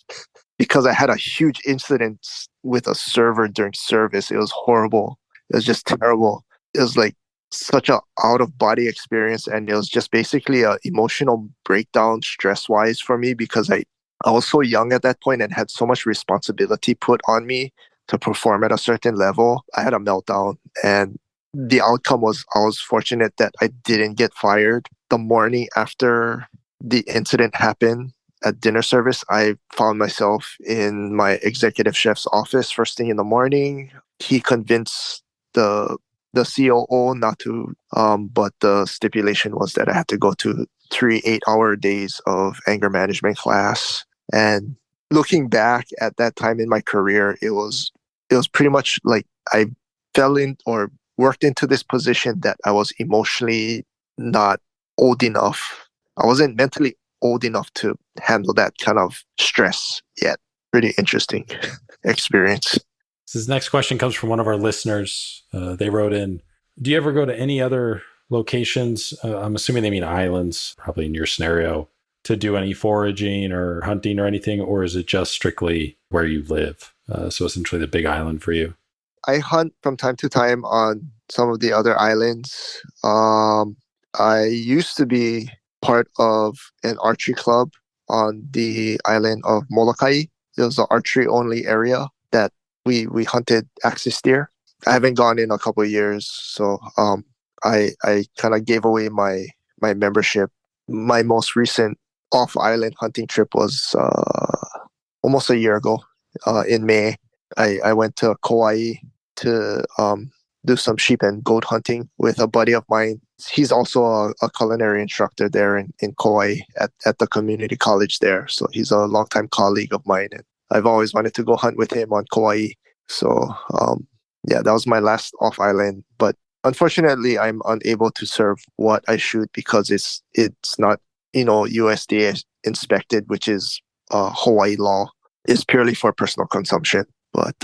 because I had a huge incident with a server during service. It was horrible. It was just terrible. It was like such a out of body experience, and it was just basically a emotional breakdown stress wise for me, because I was so young at that point and had so much responsibility put on me to perform at a certain level. I had a meltdown, and the outcome was I was fortunate that I didn't get fired. The morning after the incident happened at dinner service, I found myself in my executive chef's office first thing in the morning. He convinced the COO not to, but the stipulation was that I had to go to 3 8-hour days of anger management class. And looking back at that time in my career, it was pretty much like I fell in or worked into this position that I was emotionally not old enough. I wasn't mentally old enough to handle that kind of stress yet. Pretty interesting experience. So this next question comes from one of our listeners. They wrote in, do you ever go to any other locations? I'm assuming they mean islands, probably in your scenario, to do any foraging or hunting or anything, or is it just strictly where you live? So essentially the big island for you. I hunt from time to time on some of the other islands. I used to be part of an archery club on the island of Molokai. It was an archery only area that we hunted axis deer. I haven't gone in a couple of years, so I kind of gave away my membership. My most recent off island hunting trip was almost a year ago. In May, I went to Kauai to do some sheep and goat hunting with a buddy of mine. He's also a culinary instructor there in Kauai at the community college there. So he's a longtime colleague of mine. And I've always wanted to go hunt with him on Kauai. So yeah, that was my last off island. But unfortunately, I'm unable to serve what I shoot because it's not, USDA inspected, which is Hawaii law. It's purely for personal consumption. But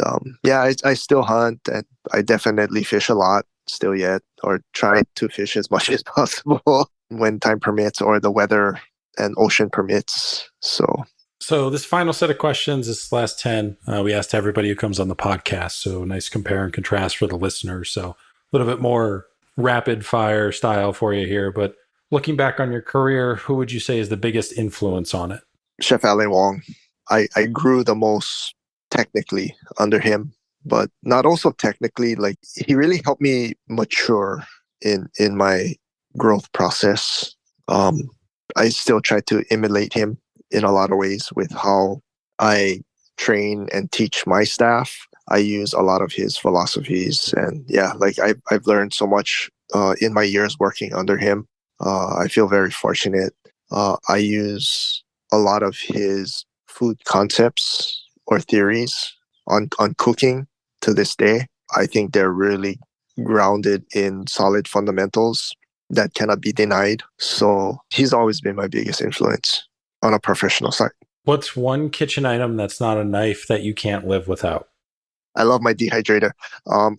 yeah, I still hunt and I definitely fish a lot still yet, or try to fish as much as possible when time permits or the weather and ocean permits. So this final set of questions, this last 10, we asked everybody who comes on the podcast. So nice compare and contrast for the listeners. So a little bit more rapid fire style for you here. But looking back on your career, who would you say is the biggest influence on it? Chef Alan Wong, I grew the most technically under him, but not also technically. Like he really helped me mature in my growth process. I still try to emulate him in a lot of ways with how I train and teach my staff. I use a lot of his philosophies, and yeah, like I've learned so much in my years working under him. I feel very fortunate. I use a lot of his food concepts or theories on cooking to this day. I think they're really grounded in solid fundamentals that cannot be denied. So he's always been my biggest influence on a professional side. What's one kitchen item that's not a knife that you can't live without? I love my dehydrator.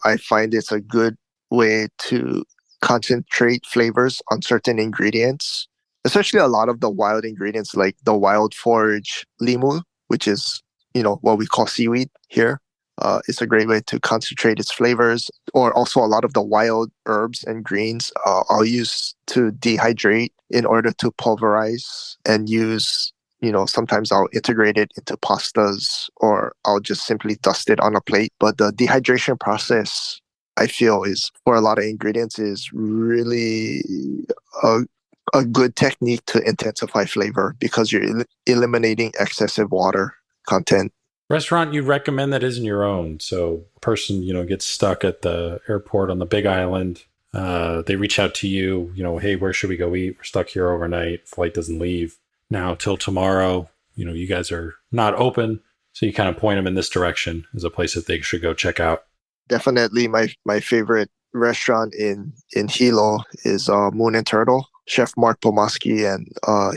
I find it's a good way to concentrate flavors on certain ingredients, especially a lot of the wild ingredients like the wild forage limu, which is, what we call seaweed here. It's a great way to concentrate its flavors, or also a lot of the wild herbs and greens I'll use to dehydrate in order to pulverize and use. Sometimes I'll integrate it into pastas or I'll just simply dust it on a plate. But the dehydration process, I feel, is for a lot of ingredients is really a, a good technique to intensify flavor because you're eliminating excessive water content. Restaurant you recommend that isn't your own. So a person, gets stuck at the airport on the Big Island. They reach out to you, hey, where should we go eat? We're stuck here overnight. Flight doesn't leave now till tomorrow. You guys are not open. So you kind of point them in this direction as a place that they should go check out. Definitely my favorite restaurant in Hilo is Moon and Turtle. Chef Mark Pomaski and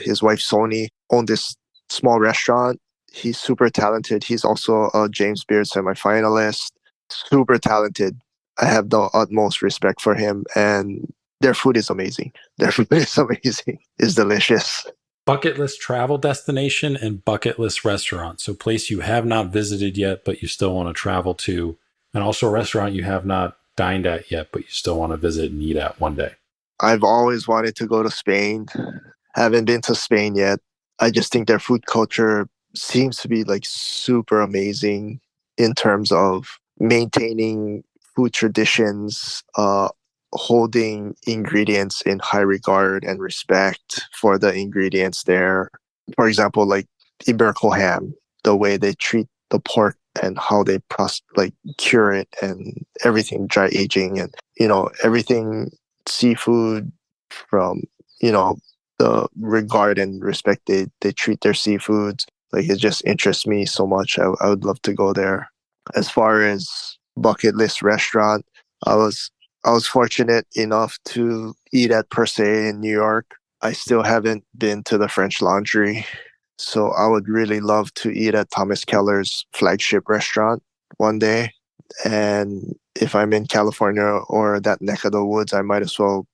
his wife Sony own this small restaurant. He's super talented. He's also a James Beard semifinalist. Super talented. I have the utmost respect for him, and their food is amazing. Their food is amazing. It's delicious. Bucket list travel destination and bucket list restaurant. So place you have not visited yet, but you still want to travel to, and also a restaurant you have not dined at yet, but you still want to visit and eat at one day. I've always wanted to go to Spain. Haven't been to Spain yet. I just think their food culture seems to be like super amazing in terms of maintaining food traditions, holding ingredients in high regard and respect for the ingredients there. For example, like Iberico ham, the way they treat the pork and how they cure it and everything, dry aging and everything seafood from the regard and respect they treat their seafoods. Like it just interests me so much. I would love to go there. As far as bucket list restaurant, I was fortunate enough to eat at Per Se in New York. I still haven't been to the French Laundry, so I would really love to eat at Thomas Keller's flagship restaurant one day. And if I'm in California or that neck of the woods, I might as well,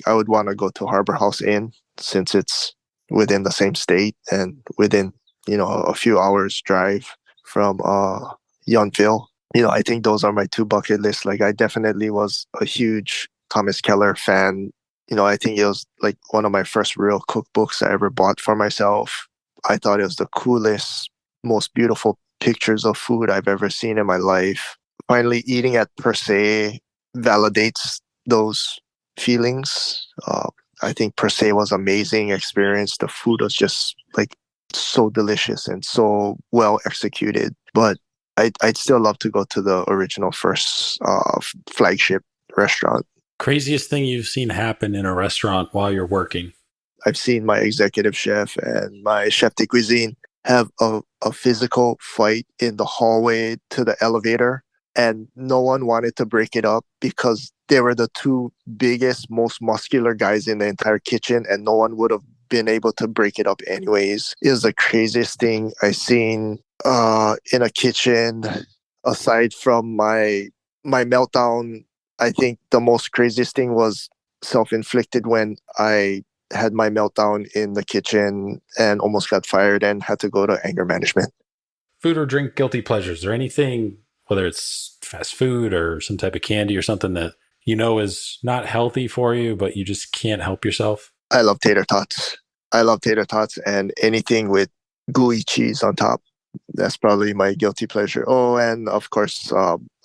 I would want to go to Harbor House Inn since it's within the same state and within, a few hours drive from Yountville. I think those are my two bucket lists. Like I definitely was a huge Thomas Keller fan I think it was like one of my first real cookbooks I ever bought for myself. I thought it was the coolest, most beautiful pictures of food I've ever seen in my life. Finally, eating at per se validates those feelings. I think per se was amazing experience. The food was just like so delicious and so well executed. But I'd still love to go to the original first flagship restaurant. Craziest thing you've seen happen in a restaurant while you're working? I've seen my executive chef and my chef de cuisine have a physical fight in the hallway to the elevator, and no one wanted to break it up because they were the two biggest, most muscular guys in the entire kitchen, and no one would have been able to break it up anyways. It was the craziest thing I seen in a kitchen. Aside from my meltdown, I think the most craziest thing was self-inflicted when I had my meltdown in the kitchen and almost got fired and had to go to anger management. Food or drink guilty pleasures, or anything, whether it's fast food or some type of candy or something that you know is not healthy for you, but you just can't help yourself? I love tater tots. I love tater tots and anything with gooey cheese on top. That's probably my guilty pleasure. Oh, and of course,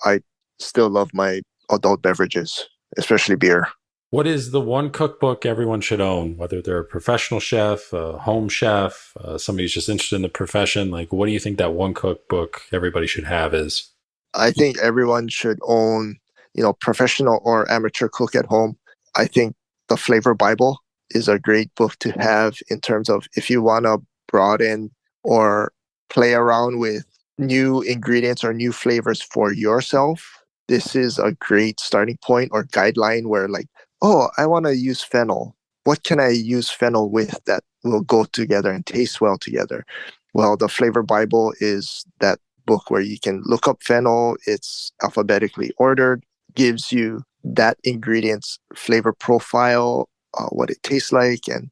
I still love my adult beverages, especially beer. What is the one cookbook everyone should own, whether they're a professional chef, a home chef, somebody who's just interested in the profession? Like, what do you think that one cookbook everybody should have is? I think everyone should own, professional or amateur cook at home. I think the Flavor Bible is a great book to have in terms of if you want to broaden or play around with new ingredients or new flavors for yourself. This is a great starting point or guideline where, like, oh, I want to use fennel. What can I use fennel with that will go together and taste well together? Well, the Flavor Bible is that book where you can look up fennel. It's alphabetically ordered, gives you that ingredient's flavor profile, what it tastes like, and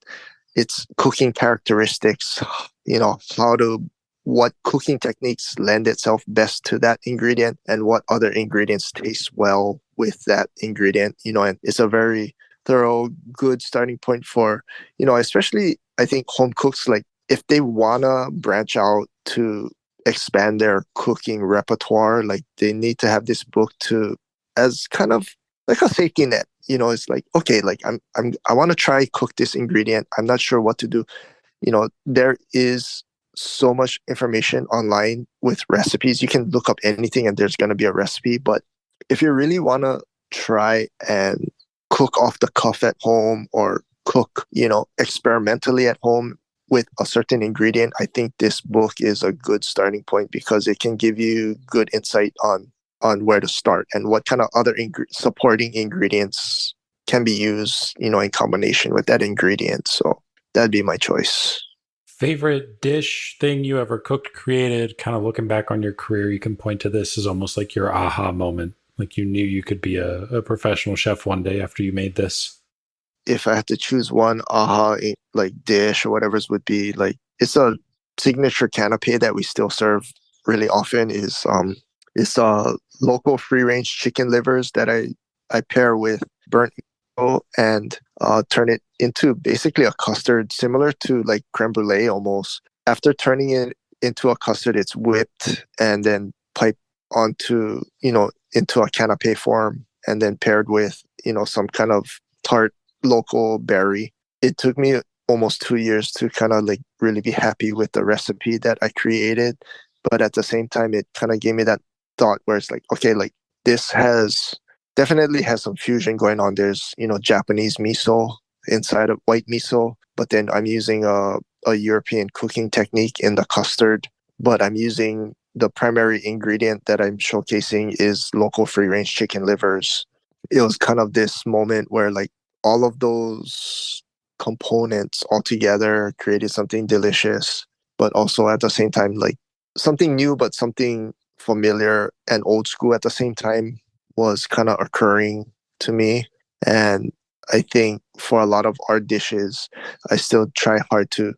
its cooking characteristics. How to what cooking techniques lend itself best to that ingredient and what other ingredients taste well with that ingredient. And it's a very thorough, good starting point for, especially I think home cooks, like if they wanna branch out to expand their cooking repertoire, like they need to have this book to as kind of like a safety net. It's like, okay, like I want to try cook this ingredient. I'm not sure what to do. There is so much information online with recipes. You can look up anything and there's going to be a recipe. But if you really want to try and cook off the cuff at home or cook, experimentally at home with a certain ingredient, I think this book is a good starting point because it can give you good insight on where to start and what kind of other supporting ingredients can be used, in combination with that ingredient. So that'd be my choice. Favorite dish, thing you ever cooked, created, kind of looking back on your career, you can point to this as almost like your aha moment. Like you knew you could be a professional chef one day after you made this. If I had to choose one like dish or whatever's would be like, it's a signature canapé that we still serve really often is it's local free range chicken livers that I pair with burnt meat and turn it into basically a custard similar to like creme brulee almost. After turning it into a custard, it's whipped and then piped onto, into a canapé form and then paired with, some kind of tart local berry. It took me almost 2 years to kind of like really be happy with the recipe that I created. But at the same time, it kind of gave me that thought where it's like, okay, like this definitely has some fusion going on. There's, Japanese miso inside of white miso, but then I'm using a European cooking technique in the custard, but I'm using the primary ingredient that I'm showcasing is local free range chicken livers. It was kind of this moment where like all of those components all together created something delicious, but also at the same time, like something new, but something familiar and old school at the same time was kind of occurring to me. And I think for a lot of our dishes, I still try hard to,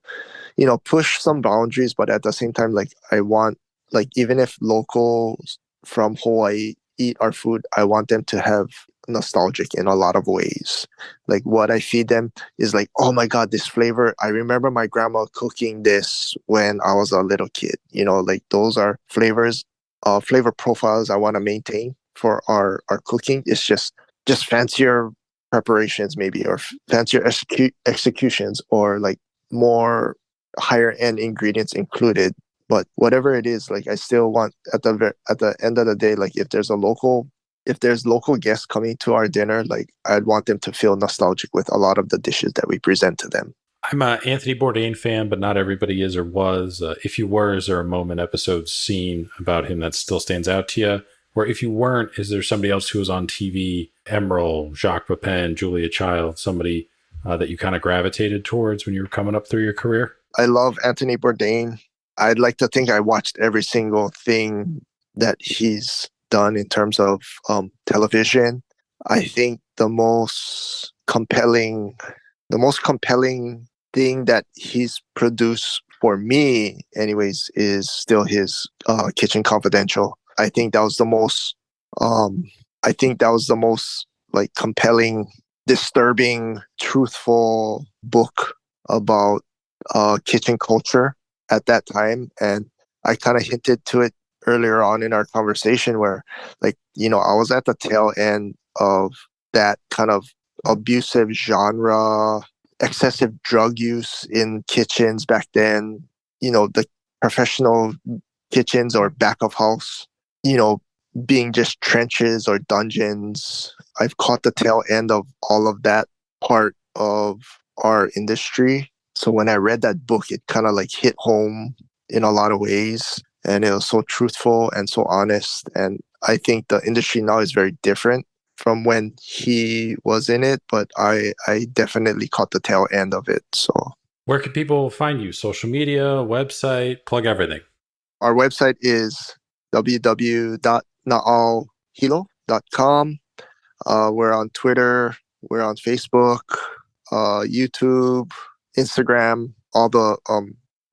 push some boundaries, but at the same time, like I want, like even if locals from Hawaii eat our food, I want them to have nostalgic in a lot of ways. Like what I feed them is like, oh my God, this flavor. I remember my grandma cooking this when I was a little kid. Like those are flavor profiles I want to maintain for our cooking. It's just fancier preparations maybe, or fancier executions, or like more higher end ingredients included. But whatever it is, like I still want at the end of the day, like if there's local guests coming to our dinner, like I'd want them to feel nostalgic with a lot of the dishes that we present to them. I'm a Anthony Bourdain fan, but not everybody is or was. If you were, is there a moment, episode, scene about him that still stands out to you? Or if you weren't, is there somebody else who was on TV, Emerald, Jacques Pepin, Julia Child, somebody that you kind of gravitated towards when you were coming up through your career? I love Anthony Bourdain. I'd like to think I watched every single thing that he's done in terms of television. I think the most compelling thing that he's produced for me, anyways, is still his Kitchen Confidential. Um, I think that was the most like compelling, disturbing, truthful book about kitchen culture at that time. And I kind of hinted to it earlier on in our conversation where, like, I was at the tail end of that kind of abusive genre, excessive drug use in kitchens back then, the professional kitchens or back of house, you know, being just trenches or dungeons. I've caught the tail end of all of that part of our industry. So when I read that book, it kind of like hit home in a lot of ways. And it was so truthful and so honest. And I think the industry now is very different from when he was in it, but I definitely caught the tail end of it. So Where can people find you? Social media, website, plug everything. our website is www.naalhilo.com. We're on Twitter, we're on Facebook, YouTube, Instagram, all the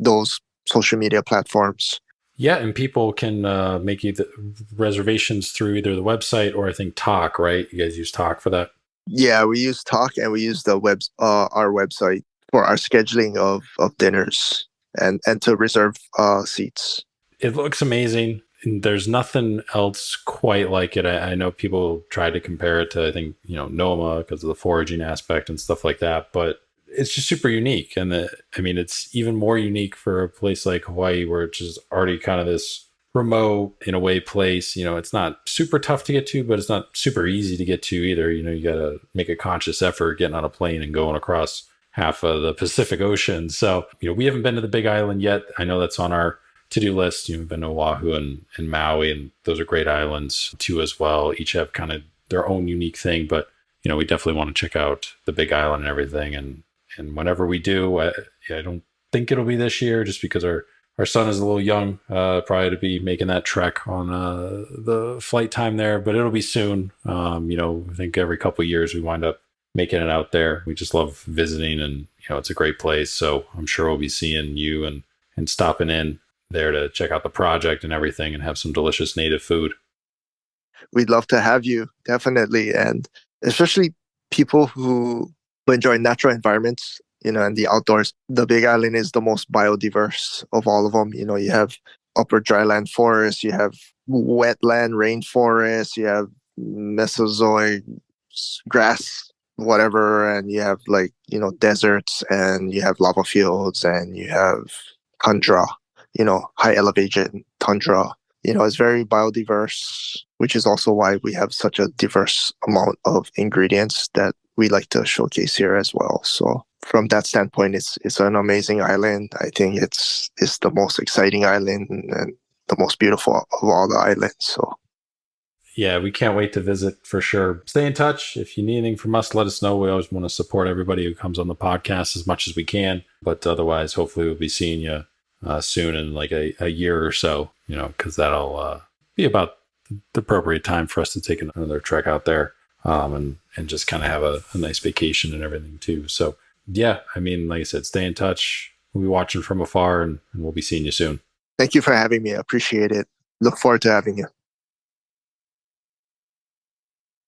those social media platforms. Yeah, and people can make you the reservations through either the website or I think Talk, right? You guys use Talk for that? Yeah, we use Talk and we use our website for our scheduling of dinners and to reserve seats. It looks amazing. There's nothing else quite like it. I know people try to compare it to, I think, Noma because of the foraging aspect and stuff like that, but it's just super unique. And it's even more unique for a place like Hawaii, where it's just already kind of this remote, in a way, place. It's not super tough to get to, but it's not super easy to get to either. You got to make a conscious effort getting on a plane and going across half of the Pacific Ocean. So, we haven't been to the Big Island yet. I know that's on our to-do list. You've been to Oahu and Maui, and those are great islands too as well. Each have kind of their own unique thing, but we definitely want to check out the Big Island and everything. And whenever we do, I don't think it'll be this year, just because our son is a little young, probably to be making that trek on the flight time there, but it'll be soon. I think every couple of years we wind up making it out there. We just love visiting, and it's a great place. So I'm sure we'll be seeing you and stopping in there to check out the project and everything and have some delicious native food. We'd love to have you, definitely. And especially people who enjoy natural environments, and the outdoors. The Big Island is the most biodiverse of all of them. You have upper dryland forests, you have wetland rainforests, you have Mesozoic grass, whatever, and you have deserts, and you have lava fields, and you have tundra, high elevation tundra. It's very biodiverse, which is also why we have such a diverse amount of ingredients that we like to showcase here as well. So from that standpoint, it's an amazing island. I think it's the most exciting island and the most beautiful of all the islands. So yeah, we can't wait to visit for sure. Stay in touch. If you need anything from us, let us know. We always want to support everybody who comes on the podcast as much as we can. But otherwise, hopefully we'll be seeing you soon, in like a year or so, because that'll be about the appropriate time for us to take another trek out there, and just kind of have a nice vacation and everything too. So yeah, like I said, stay in touch. We'll be watching from afar, and we'll be seeing you soon. thank you for having me. I appreciate it. Look forward to having you.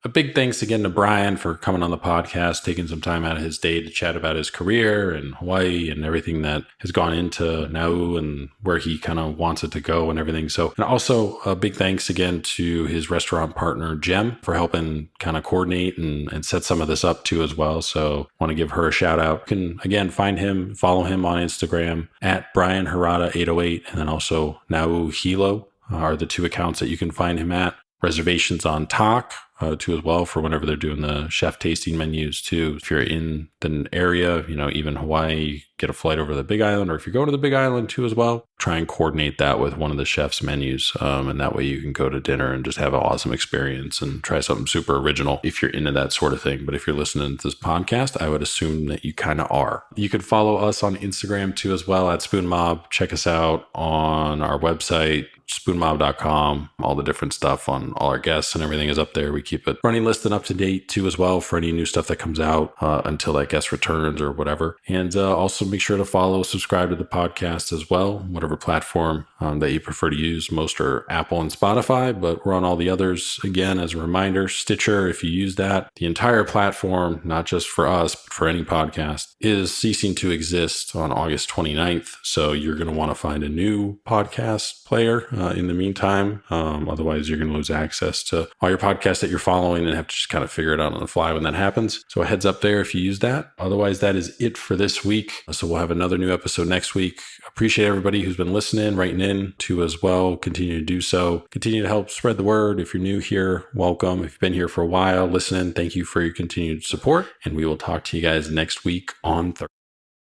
A big thanks again to Brian for coming on the podcast, taking some time out of his day to chat about his career in Hawaii and everything that has gone into Nauru and where he kind of wants it to go and everything. So, and also a big thanks again to his restaurant partner, Jem, for helping kind of coordinate and set some of this up too as well. So want to give her a shout out. You can again find him, follow him on Instagram at Brian Hirata 808, and then also Nauru Hilo are the two accounts that you can find him at. Reservations on Talk too as well for whenever they're doing the chef tasting menus too. If you're in the area, even Hawaii, get a flight over the Big Island, or if you're going to the Big Island too as well, try and coordinate that with one of the chef's menus. And that way you can go to dinner and just have an awesome experience and try something super original if you're into that sort of thing. But if you're listening to this podcast, I would assume that you kind of are. You could follow us on Instagram too as well at Spoon Mob. Check us out on our website, spoonmob.com. All the different stuff on all our guests and everything is up there. We keep it running list and up to date too as well for any new stuff that comes out until that guest returns or whatever. And also make sure to follow, subscribe to the podcast as well, whatever platform that you prefer to use. Most are Apple and Spotify, but we're on all the others. Again, as a reminder, Stitcher, if you use that, the entire platform, not just for us, but for any podcast, is ceasing to exist on August 29th. So you're going to want to find a new podcast player in the meantime. Otherwise, you're going to lose access to all your podcasts that you're following and have to just kind of figure it out on the fly when that happens. So a heads up there if you use that. Otherwise, that is it for this week. So we'll have another new episode next week. Appreciate everybody who's been listening, writing in too as well. Continue to do so. Continue to help spread the word. If you're new here, welcome. If you've been here for a while, listening, thank you for your continued support. And we will talk to you guys next week on Thursday.